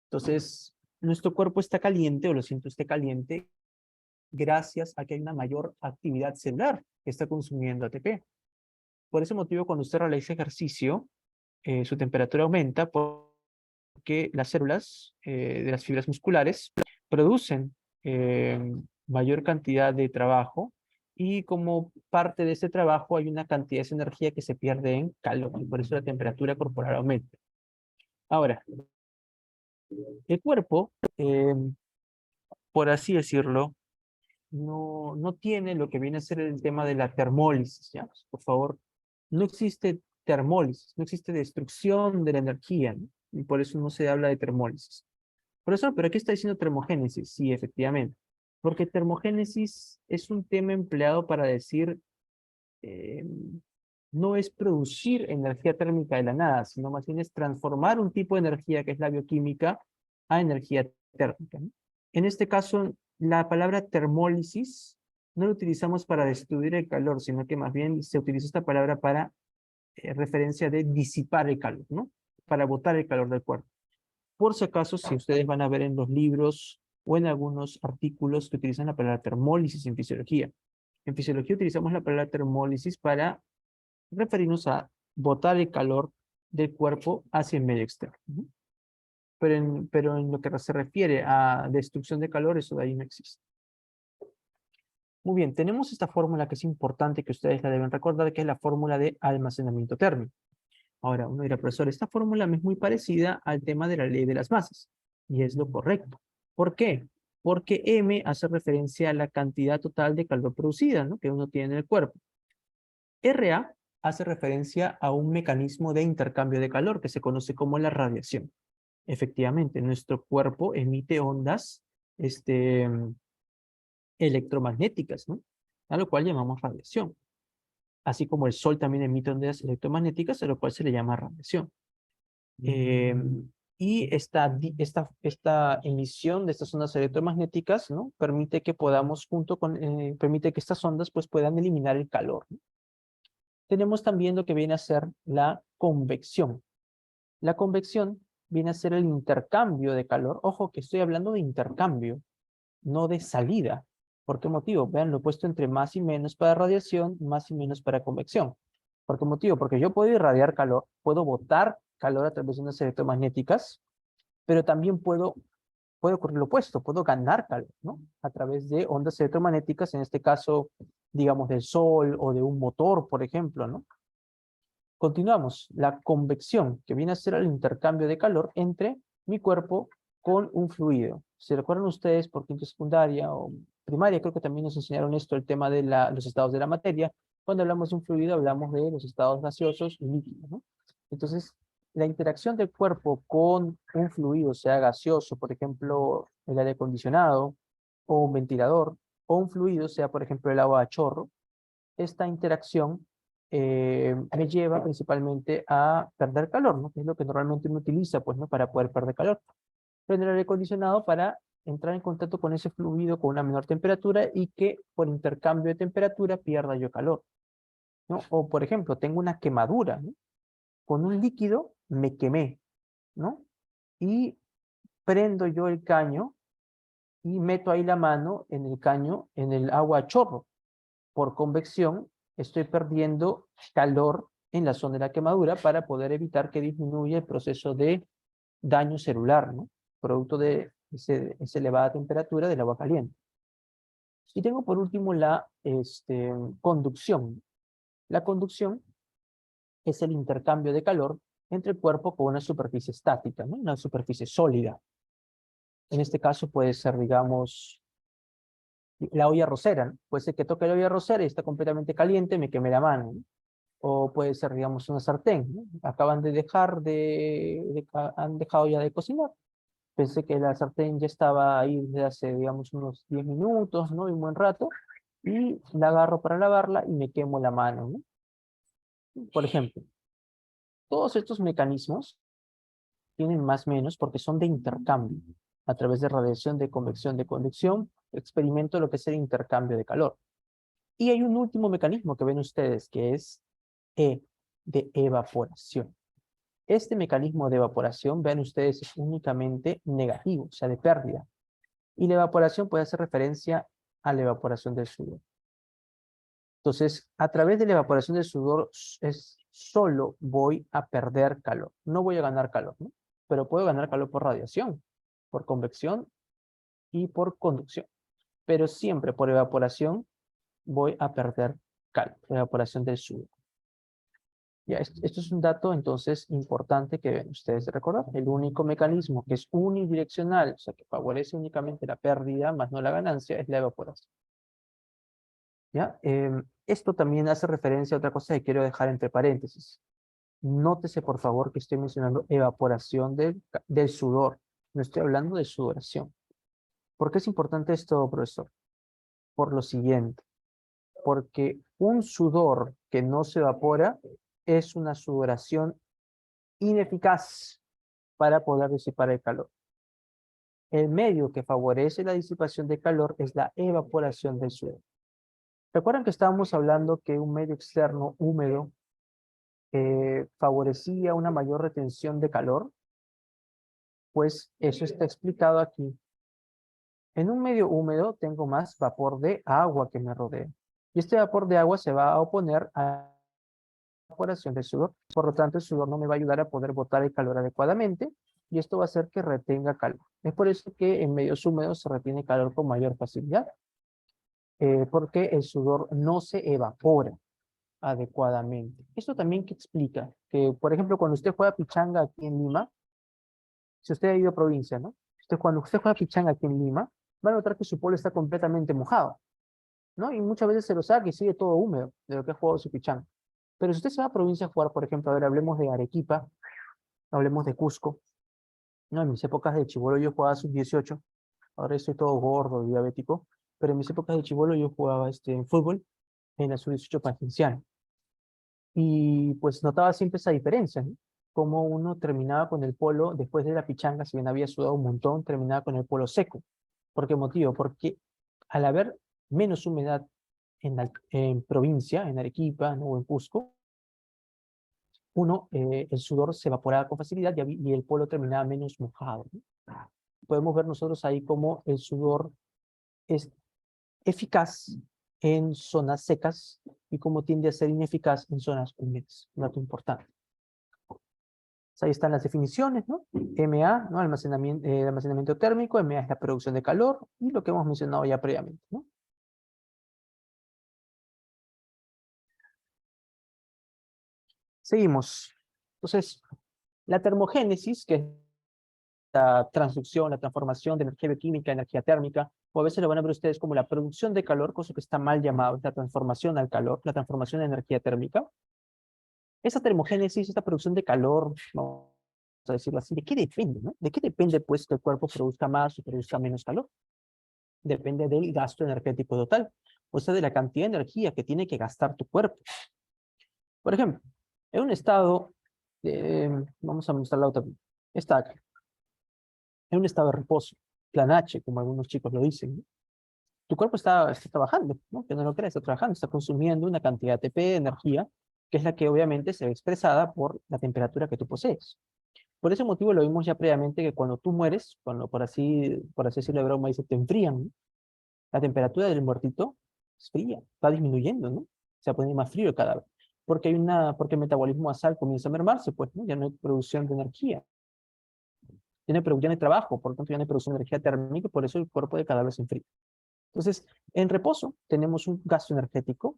Entonces, nuestro cuerpo está caliente, o lo siento, esté caliente, gracias a que hay una mayor actividad celular que está consumiendo ATP. Por ese motivo, cuando usted realiza ejercicio, su temperatura aumenta porque las células de las fibras musculares producen eh, mayor cantidad de trabajo, y como parte de ese trabajo hay una cantidad de energía que se pierde en calor, y por eso la temperatura corporal aumenta. Ahora, el cuerpo, por así decirlo, no tiene lo que viene a ser el tema de la termólisis, ¿ya? Por favor, no existe termólisis, no existe destrucción de la energía, ¿no? Y por eso no se habla de termólisis. Profesor, ¿pero qué está diciendo termogénesis? Sí, efectivamente. Porque termogénesis es un tema empleado para decir, eh, no es producir energía térmica de la nada, sino más bien es transformar un tipo de energía, que es la bioquímica, a energía térmica, ¿no? En este caso, la palabra termólisis no la utilizamos para destruir el calor, sino que más bien se utiliza esta palabra para referencia de disipar el calor, ¿no? Para botar el calor del cuerpo. Por si acaso, si ustedes van a ver en los libros o en algunos artículos que utilizan la palabra termólisis en fisiología. En fisiología utilizamos la palabra termólisis para referirnos a botar el calor del cuerpo hacia el medio externo, ¿no? Pero en lo que se refiere a destrucción de calor, eso de ahí no existe. Muy bien, tenemos esta fórmula que es importante, que ustedes la deben recordar, que es la fórmula de almacenamiento térmico. Ahora, uno dirá, profesor, esta fórmula me es muy parecida al tema de la ley de las masas, y es lo correcto. ¿Por qué? Porque M hace referencia a la cantidad total de calor producida, ¿no?, que uno tiene en el cuerpo. RA hace referencia a un mecanismo de intercambio de calor que se conoce como la radiación. Efectivamente, nuestro cuerpo emite ondas electromagnéticas, ¿no?, a lo cual llamamos radiación. Así como el Sol también emite ondas electromagnéticas, a lo cual se le llama radiación. Y esta emisión de estas ondas electromagnéticas, ¿no?, permite que podamos, permite que estas ondas pues puedan eliminar el calor, ¿no? Tenemos también lo que viene a ser la convección. La convección viene a ser el intercambio de calor. Ojo que estoy hablando de intercambio, no de salida. ¿Por qué motivo? Vean, lo he puesto entre más y menos para radiación, más y menos para convección. ¿Por qué motivo? Porque yo puedo irradiar calor, puedo botar calor a través de ondas electromagnéticas, pero también puede ocurrir lo opuesto, puedo ganar calor, ¿no?, a través de ondas electromagnéticas, en este caso, digamos, del sol o de un motor, por ejemplo, ¿no? Continuamos. La convección, que viene a ser el intercambio de calor entre mi cuerpo con un fluido. ¿Se recuerdan ustedes por quinto secundaria o primaria? Creo que también nos enseñaron esto, el tema de los estados de la materia. Cuando hablamos de un fluido, hablamos de los estados gaseosos y líquidos, ¿no? Entonces, la interacción del cuerpo con un fluido, sea gaseoso, por ejemplo, el aire acondicionado, o un ventilador, o un fluido, sea por ejemplo el agua a chorro, esta interacción me lleva principalmente a perder calor, ¿no?, que es lo que normalmente uno utiliza, pues, ¿no?, para poder perder calor. Prender el aire acondicionado para entrar en contacto con ese fluido con una menor temperatura, y que por intercambio de temperatura pierda yo calor, ¿no? O por ejemplo, tengo una quemadura, ¿no?, con un líquido me quemé, ¿no?, y prendo yo el caño y meto ahí la mano en el caño, en el agua a chorro. Por convección, estoy perdiendo calor en la zona de la quemadura para poder evitar que disminuya el proceso de daño celular, ¿no?, producto de esa elevada temperatura del agua caliente. Y tengo por último la conducción. La conducción es el intercambio de calor entre el cuerpo con una superficie estática, ¿no?, una superficie sólida. En este caso puede ser, digamos, La olla arrocera, ¿no? Puede ser que toque la olla arrocera y está completamente caliente, me queme la mano, ¿no? O puede ser, digamos, una sartén, ¿no? Acaban de han dejado ya de cocinar. Pensé que la sartén ya estaba ahí desde hace, digamos, unos 10 minutos, ¿no? Y un buen rato. Y la agarro para lavarla y me quemo la mano, ¿no? Por ejemplo, todos estos mecanismos tienen más o menos porque son de intercambio. A través de radiación, de convección, experimento lo que es el intercambio de calor. Y hay un último mecanismo que ven ustedes, que es E, de evaporación. Este mecanismo de evaporación, vean ustedes, es únicamente negativo, o sea, de pérdida. Y la evaporación puede hacer referencia a la evaporación del sudor. Entonces, a través de la evaporación del sudor, solo voy a perder calor. No voy a ganar calor, ¿no? Pero puedo ganar calor por radiación, por convección y por conducción. Pero siempre por evaporación voy a perder calor, evaporación del sudor. Ya, esto es un dato entonces importante que deben ustedes recordar. El único mecanismo que es unidireccional, o sea, que favorece únicamente la pérdida más no la ganancia, es la evaporación. ¿Ya? Esto también hace referencia a otra cosa que quiero dejar entre paréntesis. Nótese, por favor, que estoy mencionando evaporación del sudor. No estoy hablando de sudoración. ¿Por qué es importante esto, profesor? Por lo siguiente. Porque un sudor que no se evapora es una sudoración ineficaz para poder disipar el calor. El medio que favorece la disipación de calor es la evaporación del sudor. ¿Recuerdan que estábamos hablando que un medio externo húmedo favorecía una mayor retención de calor? Pues eso está explicado aquí. En un medio húmedo tengo más vapor de agua que me rodea. Y este vapor de agua se va a oponer a la evaporación del sudor. Por lo tanto, el sudor no me va a ayudar a poder botar el calor adecuadamente. Y esto va a hacer que retenga calor. Es por eso que en medios húmedos se retiene calor con mayor facilidad. Porque el sudor no se evapora adecuadamente. Esto también que explica que, por ejemplo, cuando usted juega pichanga aquí en Lima, si usted ha ido a provincia, ¿no? Cuando usted juega pichanga aquí en Lima, va a notar que su polo está completamente mojado, ¿no? Y muchas veces se lo saca y sigue todo húmedo de lo que ha jugado su pichanga. Pero si usted se va a provincia a jugar, por ejemplo, a ver, hablemos de Arequipa, hablemos de Cusco, ¿no? En mis épocas de chibolo yo jugaba sub-18, ahora estoy todo gordo, diabético, pero en mis épocas de chibolo yo jugaba fútbol en la sub-18 Pacenciano. Y pues notaba siempre esa diferencia, ¿no? Como uno terminaba con el polo, después de la pichanga, si bien había sudado un montón, terminaba con el polo seco. ¿Por qué motivo? Porque al haber menos humedad en provincia, en Arequipa, ¿no? O en Cusco, el sudor se evaporaba con facilidad y el polo terminaba menos mojado, ¿no? Podemos ver nosotros ahí cómo el sudor es eficaz en zonas secas y cómo tiende a ser ineficaz en zonas húmedas. Un dato importante. Ahí están las definiciones, ¿no? MA, ¿no? Almacenamiento térmico, MA es la producción de calor y lo que hemos mencionado ya previamente, ¿no? Seguimos. Entonces, la termogénesis, que es la transducción, la transformación de energía bioquímica a energía térmica, o a veces lo van a ver ustedes como la producción de calor, cosa que está mal llamado, es la transformación al calor, la transformación de energía térmica. Esa termogénesis, esta producción de calor, vamos a decirlo así, ¿de qué depende, no? ¿De qué depende, pues, que el cuerpo produzca más o produzca menos calor? Depende del gasto energético total, o sea, de la cantidad de energía que tiene que gastar tu cuerpo. Por ejemplo, en un estado, vamos a mostrarla otra vez, está acá, en un estado de reposo, plan H, como algunos chicos lo dicen, ¿no? Tu cuerpo está trabajando, ¿no? Que no lo creas, está trabajando, está consumiendo una cantidad de ATP de energía, que es la que obviamente se ve expresada por la temperatura que tú posees. Por ese motivo lo vimos ya previamente que cuando tú mueres, cuando por así decirlo de broma, dice, te enfrían, ¿no? La temperatura del muertito es fría, va disminuyendo, ¿no? Se pone más frío el cadáver. Porque el metabolismo basal comienza a mermarse, pues, ¿no? Ya no hay producción de energía. Ya no hay trabajo, por lo tanto ya no hay producción de energía térmica, por eso el cuerpo del cadáver se enfría. Entonces, en reposo tenemos un gasto energético,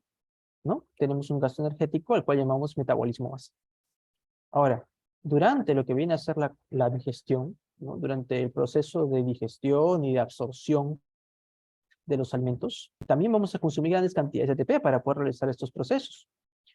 ¿no? Tenemos un gasto energético al cual llamamos metabolismo basal. Ahora, durante lo que viene a ser la digestión, ¿no? Durante el proceso de digestión y de absorción de los alimentos, también vamos a consumir grandes cantidades de ATP para poder realizar estos procesos.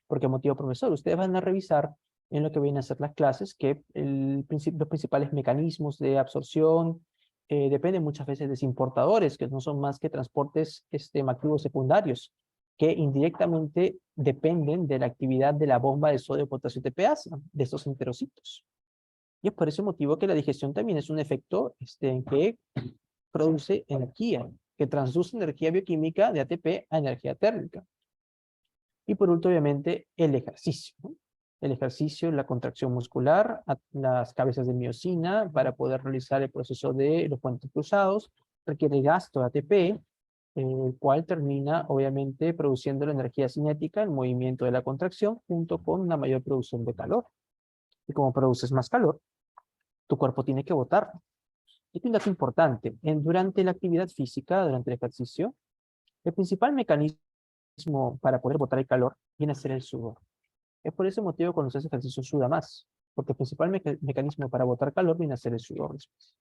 ¿Por qué motivo, profesor? Ustedes van a revisar en lo que vienen a ser las clases que los principales mecanismos de absorción dependen muchas veces de importadores, que no son más que transportes masivos secundarios, que indirectamente dependen de la actividad de la bomba de sodio, potasio y TPasa, de estos enterocitos. Y es por ese motivo que la digestión también es un efecto que produce energía, que transduce energía bioquímica de ATP a energía térmica. Y por último, obviamente, el ejercicio, ¿no? El ejercicio, la contracción muscular, las cabezas de miosina para poder realizar el proceso de los puentes cruzados, requiere gasto de ATP, el cual termina, obviamente, produciendo la energía cinética, el movimiento de la contracción, junto con una mayor producción de calor. Y como produces más calor, tu cuerpo tiene que botarlo. Y un dato importante, durante la actividad física, durante el ejercicio, el principal mecanismo para poder botar el calor viene a ser el sudor. Es por ese motivo que cuando se hace ejercicio suda más, porque el principal mecanismo para botar calor viene a ser el sudor después.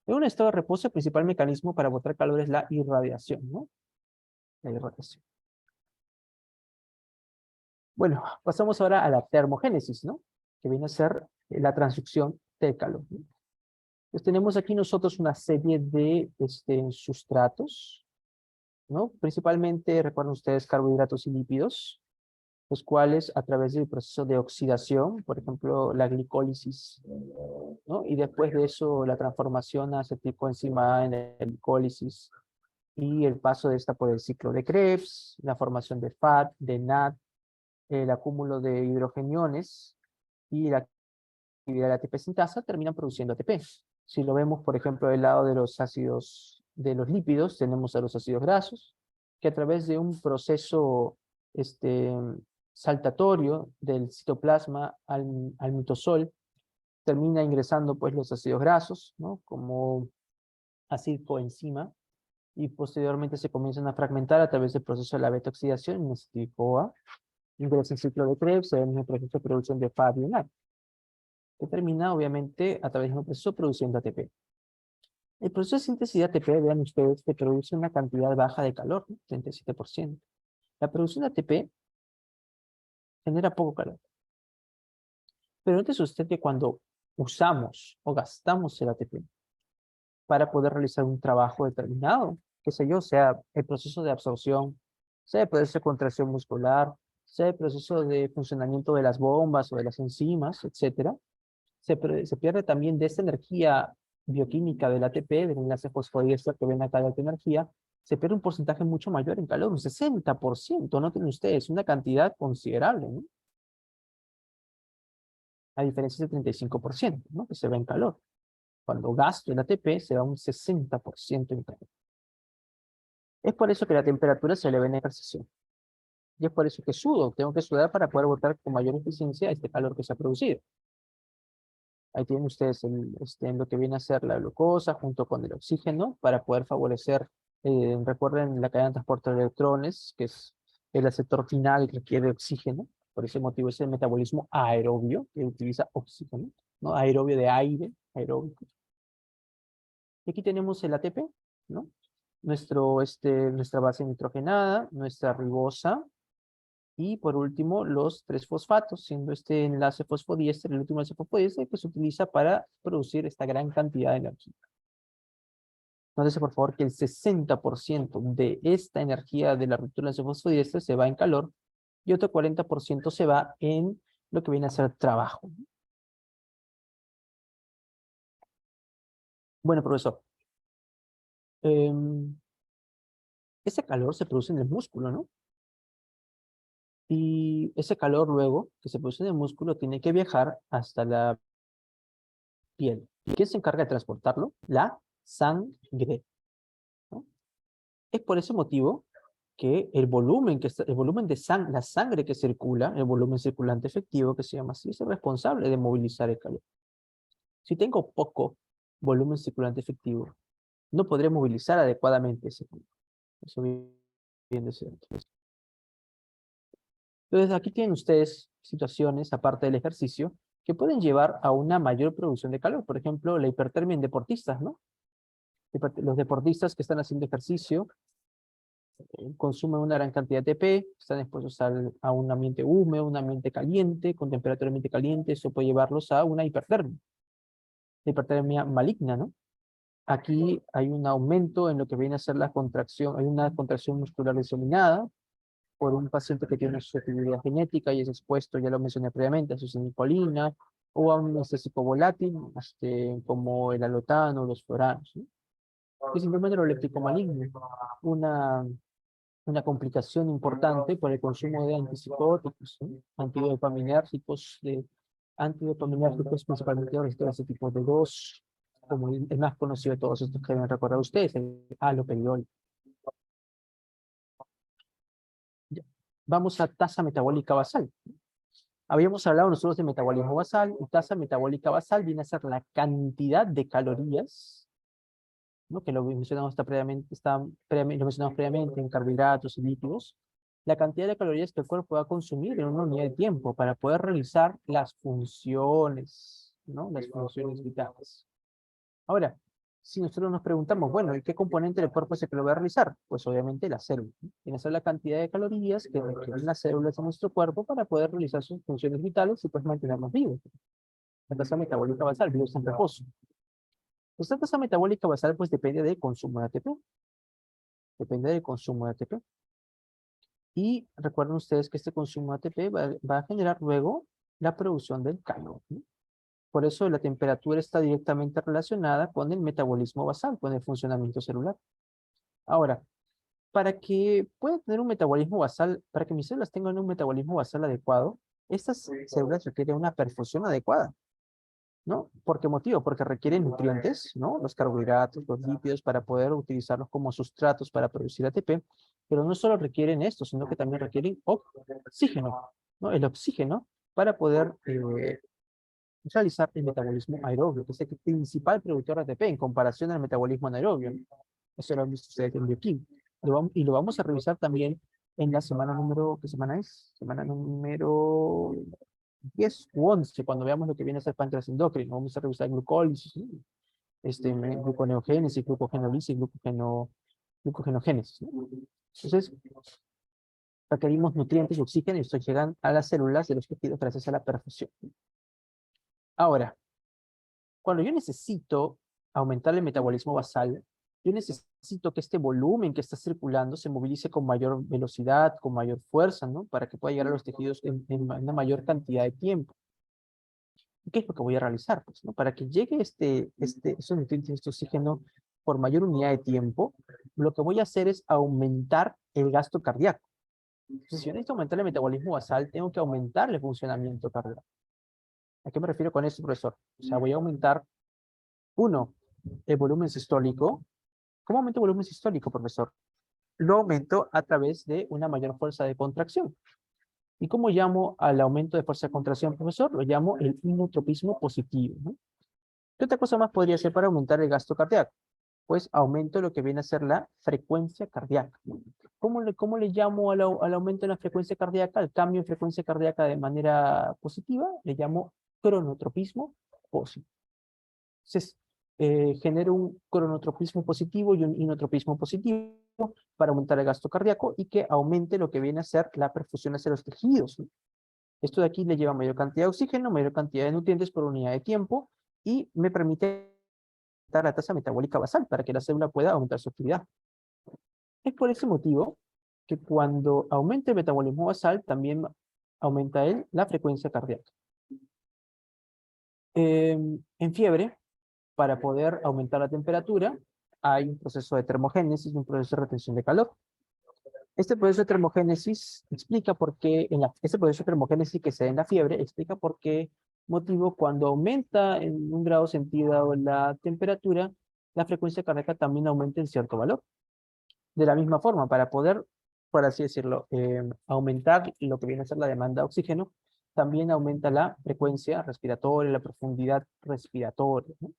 En un estado de reposo, el principal mecanismo para botar calor es la irradiación, ¿no? La irradiación. Bueno, pasamos ahora a la termogénesis, ¿no? Que viene a ser la transducción del calor, ¿no? Pues tenemos aquí nosotros una serie de sustratos, ¿no? Principalmente, recuerden ustedes, carbohidratos y lípidos, los cuales a través del proceso de oxidación, por ejemplo, la glicólisis, ¿no? Y después de eso la transformación a acetilcoenzima A en la glicólisis y el paso de esta por el ciclo de Krebs, la formación de FAT, de NAD, el acúmulo de hidrogeniones y la actividad de la ATP sintasa terminan produciendo ATP. Si lo vemos, por ejemplo, del lado de los ácidos, de los lípidos, tenemos a los ácidos grasos, que a través de un proceso saltatorio del citoplasma al mitosol, termina ingresando pues los ácidos grasos, ¿no? Como acetilcoenzima, y posteriormente se comienzan a fragmentar a través del proceso de la beta-oxidación en acetil-CoA, ingresa el ciclo de Krebs, se el proceso de producción de FAD y NAD, que termina obviamente a través de un proceso produciendo ATP. El proceso de síntesis de ATP, vean ustedes, que produce una cantidad baja de calor, ¿no? 37%. La producción de ATP genera poco calor. Pero note usted que cuando usamos o gastamos el ATP para poder realizar un trabajo determinado, qué sé yo, sea el proceso de absorción, sea el proceso de contracción muscular, sea el proceso de funcionamiento de las bombas o de las enzimas, etcétera, se pierde también de esta energía bioquímica del ATP, del enlace fosfodiéster que ven acá de alta energía, se pierde un porcentaje mucho mayor en calor, un 60%, noten ustedes, una cantidad considerable, ¿no? A diferencia del 35%, ¿no? Que se ve en calor. Cuando gasto el ATP, se va un 60% en calor. Es por eso que la temperatura se eleva en ejercicio. Y es por eso que sudo. Tengo que sudar para poder botar con mayor eficiencia este calor que se ha producido. Ahí tienen ustedes lo que viene a ser la glucosa junto con el oxígeno para poder favorecer, recuerden la cadena de transporte de electrones, que es el aceptor final que requiere oxígeno. Por ese motivo es el metabolismo aerobio, que utiliza oxígeno, ¿no? Aerobio de aire, aeróbico. Y aquí tenemos el ATP, ¿no? Nuestra base nitrogenada, nuestra ribosa, y por último los 3 fosfatos, siendo este enlace fosfodiéster el último enlace fosfodiéster que se utiliza para producir esta gran cantidad de energía. Nótese por favor que el 60% de esta energía de la ruptura del enlace fosfodiéster se va en calor y otro 40% se va en lo que viene a ser trabajo. Bueno, profesor, ese calor se produce en el músculo, ¿no? Y ese calor luego que se produce en el músculo tiene que viajar hasta la piel. ¿Y quién se encarga de transportarlo? La sangre, ¿no? Es por ese motivo que el volumen de la sangre que circula, el volumen circulante efectivo que se llama así, es el responsable de movilizar el calor. Si tengo poco volumen circulante efectivo, no podré movilizar adecuadamente ese calor. Eso viene de ser. Entonces, aquí tienen ustedes situaciones, aparte del ejercicio, que pueden llevar a una mayor producción de calor. Por ejemplo, la hipertermia en deportistas, ¿no? Los deportistas que están haciendo ejercicio consumen una gran cantidad de ATP, están expuestos a un ambiente húmedo, un ambiente caliente, con temperatura ambiente caliente, eso puede llevarlos a una hipertermia maligna, ¿no? Aquí hay un aumento en lo que viene a ser la contracción, hay una contracción muscular diseminada por un paciente que tiene una susceptibilidad genética y es expuesto, ya lo mencioné previamente, a succinilcolina o a un anestésico volátil, como el alotano o los furanos, ¿no? El síndrome neuroléptico maligno, una, una complicación importante por el consumo de antipsicóticos, ¿no? Antidopaminérgicos, principalmente de este tipo de dos, como el más conocido de todos estos que deben recordar ustedes, el haloperidol. Ya. Vamos a tasa metabólica basal. Habíamos hablado nosotros de metabolismo basal, y tasa metabólica basal viene a ser la cantidad de calorías, ¿no? Que lo mencionamos, lo mencionamos previamente en carbohidratos y lípidos, la cantidad de calorías que el cuerpo va a consumir en una unidad de tiempo para poder realizar las funciones, ¿no? Las funciones vitales. Ahora, si nosotros nos preguntamos, bueno, ¿y qué componente del cuerpo es el que lo va a realizar? Pues obviamente la célula, ¿no? Tiene que ser la cantidad de calorías que requieren las células de nuestro cuerpo para poder realizar sus funciones vitales y pues mantenernos vivos. La tasa metabólica basal, vivos en reposo. Esta tasa metabólica basal pues depende del consumo de ATP. Depende del consumo de ATP. Y recuerden ustedes que este consumo de ATP va a generar luego la producción del calor, ¿no? Por eso la temperatura está directamente relacionada con el metabolismo basal, con el funcionamiento celular. Ahora, para que pueda tener un metabolismo basal, para que mis células tengan un metabolismo basal adecuado, estas células requieren una perfusión adecuada, ¿no? ¿Por qué motivo? Porque requieren nutrientes, ¿no? Los carbohidratos, los lípidos, para poder utilizarlos como sustratos para producir ATP, pero no solo requieren esto, sino que también requieren oxígeno, ¿no? El oxígeno para poder realizar el metabolismo aerobio, que es el principal productor de ATP en comparación al metabolismo anaerobio. Eso lo han visto ustedes en bioquímica. Y lo vamos a revisar también en la semana número, ¿qué semana es? Semana número 10 u 11, cuando veamos lo que viene a ser páncreas endocrino. Vamos a revisar glucólisis, ¿no? Gluconeogénesis, glucogenólisis, glucogenogénesis, ¿no? Entonces, requerimos nutrientes y oxígeno y estos llegan a las células de los tejidos gracias a la perfusión. Ahora, cuando yo necesito aumentar el metabolismo basal, yo necesito que este volumen que está circulando se movilice con mayor velocidad, con mayor fuerza, ¿no? Para que pueda llegar a los tejidos en una mayor cantidad de tiempo. ¿Y qué es lo que voy a realizar? Pues, ¿no? Para que llegue esos nutrientes, este oxígeno por mayor unidad de tiempo, lo que voy a hacer es aumentar el gasto cardíaco. Entonces, si yo necesito aumentar el metabolismo basal, tengo que aumentar el funcionamiento cardíaco. ¿A qué me refiero con esto, profesor? O sea, voy a aumentar, uno, el volumen sistólico. ¿Cómo aumento el volumen sistólico, profesor? Lo aumento a través de una mayor fuerza de contracción. ¿Y cómo llamo al aumento de fuerza de contracción, profesor? Lo llamo el inotropismo positivo, ¿no? ¿Qué otra cosa más podría hacer para aumentar el gasto cardíaco? Pues aumento lo que viene a ser la frecuencia cardíaca. ¿Cómo le llamo al aumento de la frecuencia cardíaca, al cambio en frecuencia cardíaca de manera positiva? Le llamo cronotropismo positivo. Entonces, genero un cronotropismo positivo y un inotropismo positivo para aumentar el gasto cardíaco y que aumente lo que viene a ser la perfusión hacia los tejidos, ¿no? Esto de aquí le lleva mayor cantidad de oxígeno, mayor cantidad de nutrientes por unidad de tiempo y me permite aumentar la tasa metabólica basal para que la célula pueda aumentar su actividad. Es por ese motivo que cuando aumenta el metabolismo basal, también aumenta la frecuencia cardíaca. En fiebre, para poder aumentar la temperatura, hay un proceso de termogénesis y un proceso de retención de calor. Este proceso de termogénesis explica por qué, este proceso de termogénesis que se da en la fiebre, explica por qué motivo cuando aumenta en 1 grado centígrado la temperatura, la frecuencia cardíaca también aumenta en cierto valor. De la misma forma, para poder, por así decirlo, aumentar lo que viene a ser la demanda de oxígeno, también aumenta la frecuencia respiratoria, la profundidad respiratoria, ¿no?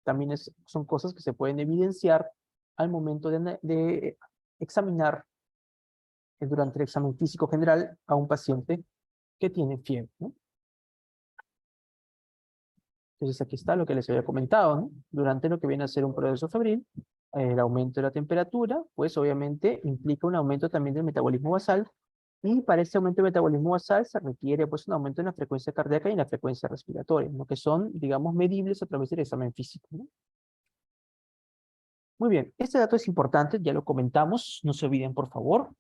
También son cosas que se pueden evidenciar al momento de examinar durante el examen físico general a un paciente que tiene fiebre, ¿no? Entonces aquí está lo que les había comentado, ¿no? Durante lo que viene a ser un proceso febril, el aumento de la temperatura, pues obviamente implica un aumento también del metabolismo basal, y para ese aumento del metabolismo basal se requiere pues un aumento en la frecuencia cardíaca y en la frecuencia respiratoria, ¿no? Que son, digamos, medibles a través del examen físico, ¿no? Muy bien, este dato es importante, ya lo comentamos, no se olviden por favor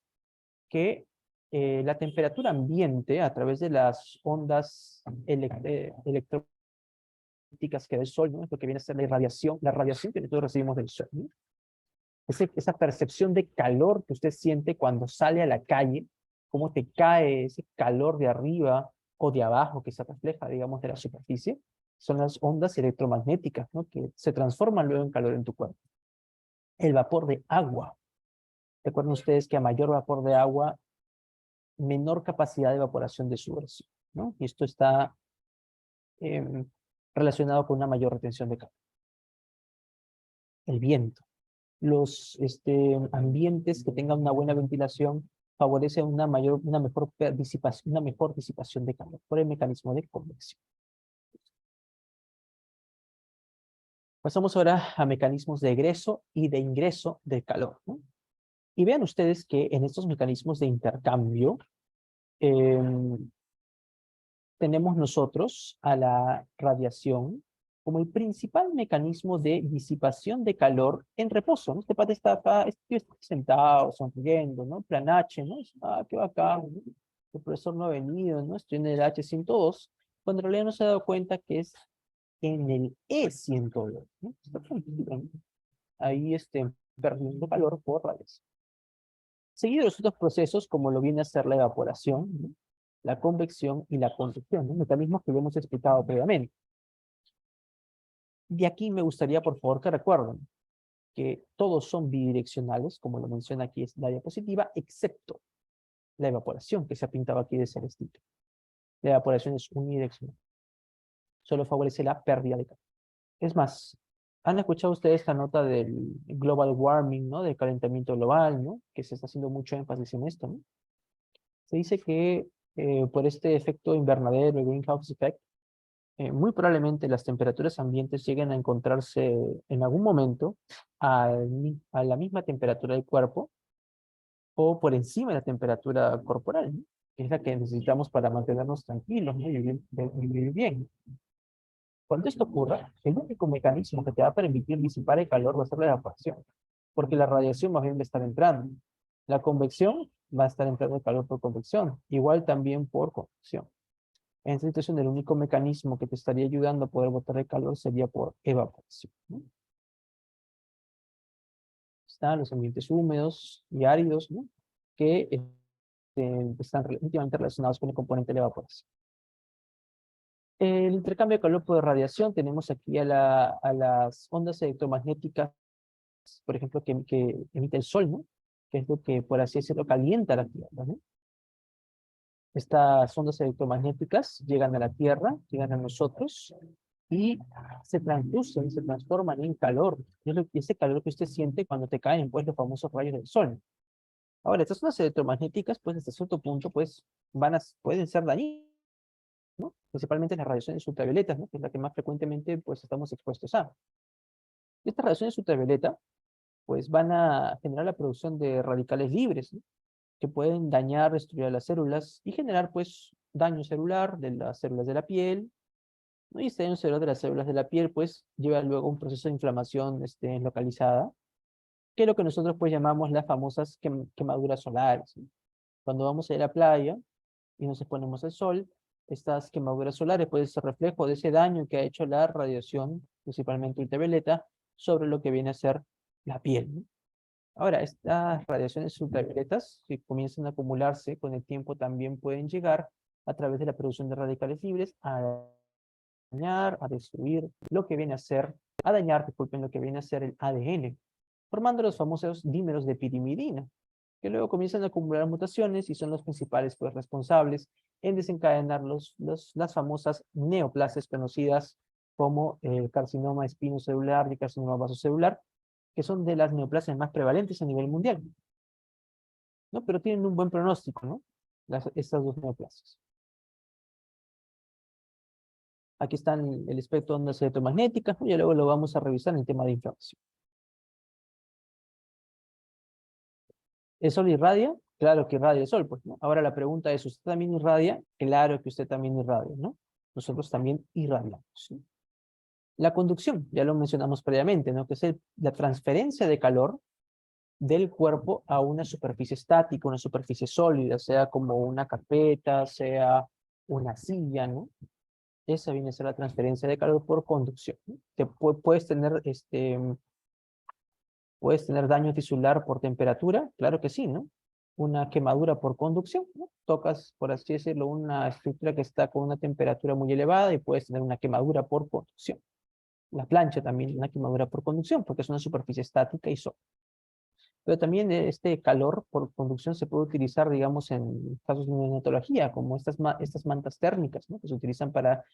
que la temperatura ambiente a través de las ondas electromagnéticas que da el sol, ¿no? Es lo que viene a ser la radiación que nosotros recibimos del sol, ¿no? Esa percepción de calor que usted siente cuando sale a la calle, cómo te cae ese calor de arriba o de abajo que se refleja, digamos, de la superficie, son las ondas electromagnéticas, ¿no? Que se transforman luego en calor en tu cuerpo. El vapor de agua. Recuerden ustedes que a mayor vapor de agua, menor capacidad de evaporación de su versión, ¿no? Y esto está eh, relacionado con una mayor retención de calor. El viento. Los ambientes que tengan una buena ventilación favorecen una mejor disipación de calor por el mecanismo de convección. Pasamos ahora a mecanismos de egreso y de ingreso del calor, ¿no? Y vean ustedes que en estos mecanismos de intercambio tenemos nosotros a la radiación como el principal mecanismo de disipación de calor en reposo, ¿no? Este pata está acá, está sentado, sonriendo, ¿no? Plan H, ¿no? Ah, qué bacán, ¿no? El profesor no ha venido, ¿no? Estoy en el H102, cuando en realidad no se ha dado cuenta que es en el E102, ¿no? Está tranquilo, ¿no? Ahí perdiendo calor por radiación. Seguido los otros procesos, como lo viene a ser la evaporación, ¿no? La convección y la conducción, ¿no? Mecanismos que lo hemos explicado previamente. De aquí me gustaría, por favor, que recuerden que todos son bidireccionales, como lo menciona aquí es la diapositiva, excepto la evaporación, que se ha pintado aquí de celestito. La evaporación es unidireccional. Solo favorece la pérdida de calor. Es más, ¿han escuchado ustedes esta nota del global warming, ¿no? Del calentamiento global, ¿no? Que se está haciendo mucho énfasis en esto, ¿no? Se dice que por este efecto invernadero, el greenhouse effect, muy probablemente las temperaturas ambientes lleguen a encontrarse en algún momento a la misma temperatura del cuerpo o por encima de la temperatura corporal, ¿no? Que es la que necesitamos para mantenernos tranquilos, ¿no? Y vivir bien. Cuando esto ocurra, el único mecanismo que te va a permitir disipar el calor va a ser la evaporación, porque la radiación más bien va a estar entrando. La convección va a estar entrando el calor por convección, igual también por convección. En esta situación, el único mecanismo que te estaría ayudando a poder botar el calor sería por evaporación, ¿no? Están los ambientes húmedos y áridos, ¿no? Que están íntimamente relacionados con el componente de la evaporación. El intercambio de calor por radiación, tenemos aquí a las ondas electromagnéticas, por ejemplo, que emite el Sol, ¿no? Que es lo que, por así decirlo, calienta la Tierra, ¿no? Estas ondas electromagnéticas llegan a la Tierra, llegan a nosotros y se transducen, se transforman en calor. Y ese calor que usted siente cuando te caen, pues, los famosos rayos del sol. Ahora, estas ondas electromagnéticas, pues, hasta cierto punto, pues, pueden ser dañinas, ¿no? Principalmente las radiaciones ultravioletas, ¿no? Que es la que más frecuentemente, pues, estamos expuestos a. Estas radiaciones ultravioletas, pues, van a generar la producción de radicales libres, ¿no? Que pueden dañar, destruir las células y generar, pues, daño celular de las células de la piel, ¿no? Y este daño celular de las células de la piel, pues, lleva luego a un proceso de inflamación localizada, que es lo que nosotros, pues, llamamos las famosas quemaduras solares, ¿no? Cuando vamos a ir a la playa y nos exponemos al sol, estas quemaduras solares pueden ser reflejo de ese daño que ha hecho la radiación, principalmente ultravioleta, sobre lo que viene a ser la piel, ¿no? Ahora, estas radiaciones ultravioletas que comienzan a acumularse con el tiempo también pueden llegar a través de la producción de radicales libres a dañar, a destruir lo que viene a ser, a dañar, disculpen, lo que viene a ser el ADN, formando los famosos dímeros de pirimidina, que luego comienzan a acumular mutaciones y son los principales, pues, responsables en desencadenar las famosas neoplasias conocidas como el carcinoma espinocelular y carcinoma vasocelular, que son de las neoplasias más prevalentes a nivel mundial, ¿no? Pero tienen un buen pronóstico, ¿no? Estas dos neoplasias. Aquí están el espectro de ondas electromagnéticas, ¿no? Y luego lo vamos a revisar en el tema de inflamación. ¿El sol irradia? Claro que irradia el sol, pues, ¿no? Ahora la pregunta es, ¿usted también irradia? Claro que usted también irradia, ¿no? Nosotros también irradiamos, ¿sí? La conducción, ya lo mencionamos previamente, ¿no? Que es la transferencia de calor del cuerpo a una superficie estática, una superficie sólida, sea como una carpeta, sea una silla, ¿no? Esa viene a ser la transferencia de calor por conducción, ¿no? Puedes tener daño tisular por temperatura, claro que sí, ¿no? Una quemadura por conducción, ¿no? Tocas, por así decirlo, una estructura que está con una temperatura muy elevada y puedes tener una quemadura por conducción. La plancha también, una quemadura por conducción, porque es una superficie estática y sólida. Pero también este calor por conducción se puede utilizar, digamos, en casos de neonatología, como estas mantas térmicas, ¿no? Que se utilizan para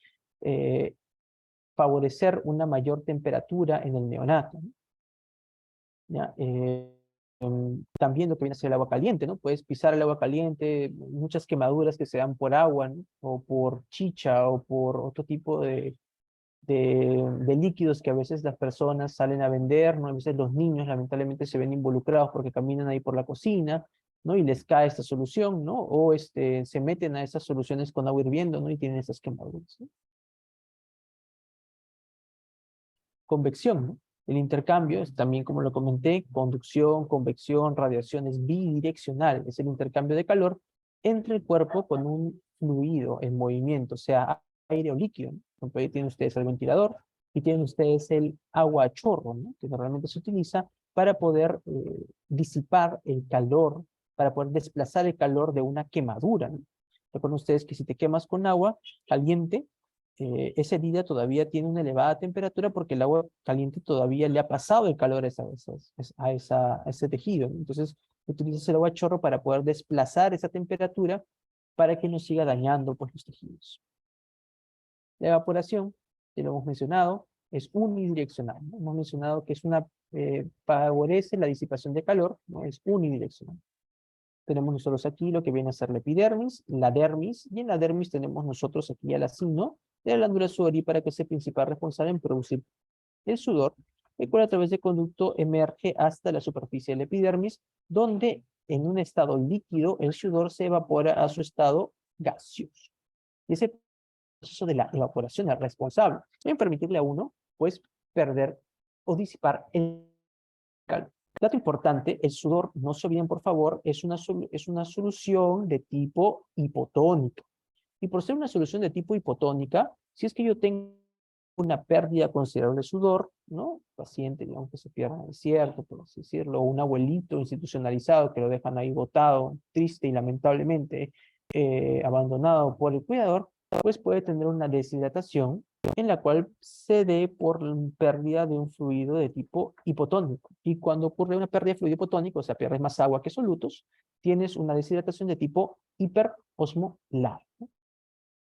eh, favorecer una mayor temperatura en el neonato, ¿no? ¿Ya? También lo que viene a ser el agua caliente, ¿no? Puedes pisar el agua caliente, muchas quemaduras que se dan por agua, ¿no? O por chicha, o por otro tipo de líquidos que a veces las personas salen a vender, ¿no? A veces los niños lamentablemente se ven involucrados porque caminan ahí por la cocina, ¿no? Y les cae esta solución, ¿no? O se meten a esas soluciones con agua hirviendo, ¿no? Y tienen esas quemaduras, ¿no? Convección, ¿no? El intercambio es también, como lo comenté, conducción, convección, radiación es bidireccional, es el intercambio de calor entre el cuerpo con un fluido en movimiento, sea aire o líquido, ¿no? Por ejemplo, ahí tienen ustedes el ventilador y tienen ustedes el agua a chorro, ¿no? Que normalmente se utiliza para poder disipar el calor, para poder desplazar el calor de una quemadura, ¿no? Recuerden ustedes que si te quemas con agua caliente, esa herida todavía tiene una elevada temperatura porque el agua caliente todavía le ha pasado el calor a ese tejido, ¿no? Entonces, utilizas el agua a chorro para poder desplazar esa temperatura para que no siga dañando, pues, los tejidos. La evaporación, ya lo hemos mencionado, es unidireccional, ¿no? Hemos mencionado que favorece la disipación de calor, ¿no? Es unidireccional. Tenemos nosotros aquí lo que viene a ser la epidermis, la dermis, y en la dermis tenemos nosotros aquí el acino de la glándula sudorípara, que es el principal responsable en producir el sudor, el cual a través del conducto emerge hasta la superficie de la epidermis, donde en un estado líquido el sudor se evapora a su estado gaseoso. Y ese proceso de la evaporación es responsable en permitirle a uno, pues, perder o disipar el calor. Dato importante, el sudor, no se olviden por favor, es una solución de tipo hipotónica. Y por ser una solución de tipo hipotónica, si es que yo tengo una pérdida considerable de sudor, ¿no? Paciente, digamos que se pierda en el desierto, por así decirlo, o un abuelito institucionalizado que lo dejan ahí botado, triste y lamentablemente abandonado por el cuidador, pues puede tener una deshidratación en la cual se dé por pérdida de un fluido de tipo hipotónico. Y cuando ocurre una pérdida de fluido hipotónico, o sea, pierdes más agua que solutos, tienes una deshidratación de tipo hiperosmolar.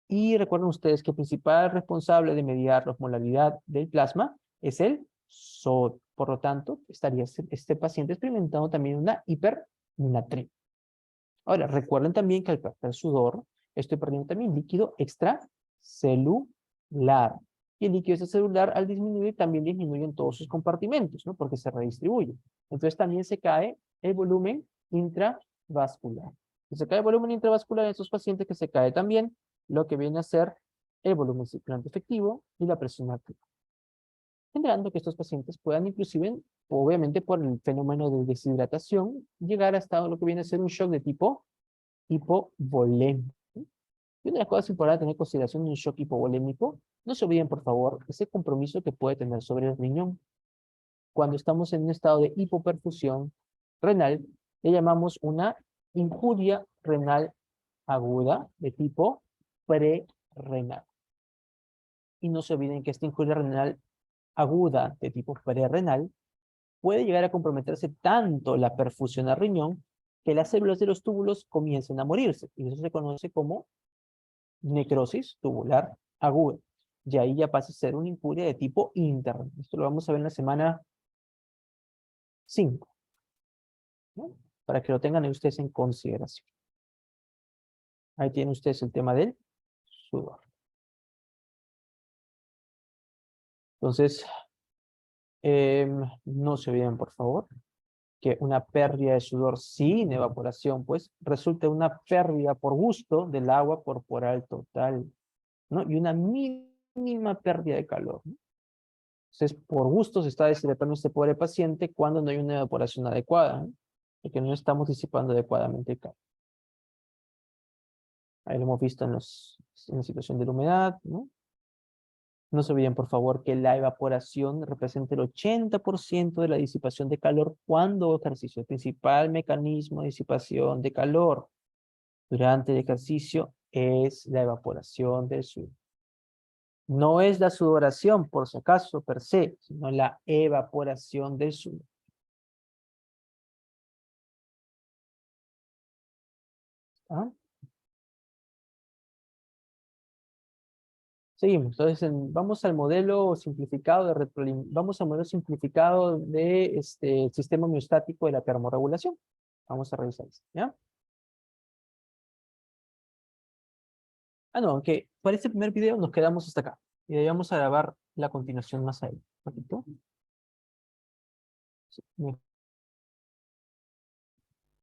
Y recuerden ustedes que el principal responsable de mediar la osmolaridad del plasma es el sodio. Por lo tanto, estaría este paciente experimentando también una hipernatremia. Ahora, recuerden también que al perder sudor, estoy perdiendo también líquido extracelular. Y el líquido extracelular, al disminuir, también disminuye en todos sus compartimentos, ¿no? Porque se redistribuye. Entonces también se cae el volumen intravascular. Si se cae el volumen intravascular en estos pacientes, que se cae también lo que viene a ser el volumen circulante efectivo y la presión arterial, generando que estos pacientes puedan inclusive, obviamente por el fenómeno de deshidratación, llegar hasta lo que viene a ser un shock de tipo hipovolémico. Y una de las cosas importantes a tener en consideración de un shock hipovolémico, no se olviden por favor ese compromiso que puede tener sobre el riñón. Cuando estamos en un estado de hipoperfusión renal, le llamamos una injuria renal aguda de tipo prerrenal. Y no se olviden que esta injuria renal aguda de tipo prerrenal puede llegar a comprometerse tanto la perfusión al riñón que las células de los túbulos comiencen a morirse. Y eso se conoce como necrosis tubular aguda. Y ahí ya pasa a ser una injuria de tipo interno. Esto lo vamos a ver en la semana 5, ¿no? Para que lo tengan ustedes en consideración. Ahí tienen ustedes el tema del sudor. Entonces, no se olviden, por favor, que una pérdida de sudor sin evaporación, pues, resulta una pérdida por gusto del agua corporal total, ¿no? Y una mínima pérdida de calor, ¿no? Entonces, por gusto se está deshidratando este pobre paciente cuando no hay una evaporación adecuada, ¿no? Porque no estamos disipando adecuadamente el calor. Ahí lo hemos visto en la situación de la humedad, ¿no? No se olviden, por favor, que la evaporación representa el 80% de la disipación de calor cuando ejercicio. El principal mecanismo de disipación de calor durante el ejercicio es la evaporación del sudor. No es la sudoración, por si acaso, per se, sino la evaporación del sudor. ¿Ah? Seguimos. Entonces, vamos al modelo simplificado de vamos al modelo simplificado de sistema homeostático de la termorregulación. Vamos a revisar esto, ¿ya? Ah, no, aunque para este primer video nos quedamos hasta acá. Y ahí vamos a grabar la continuación más adelante. ¿Perfecto? Sí,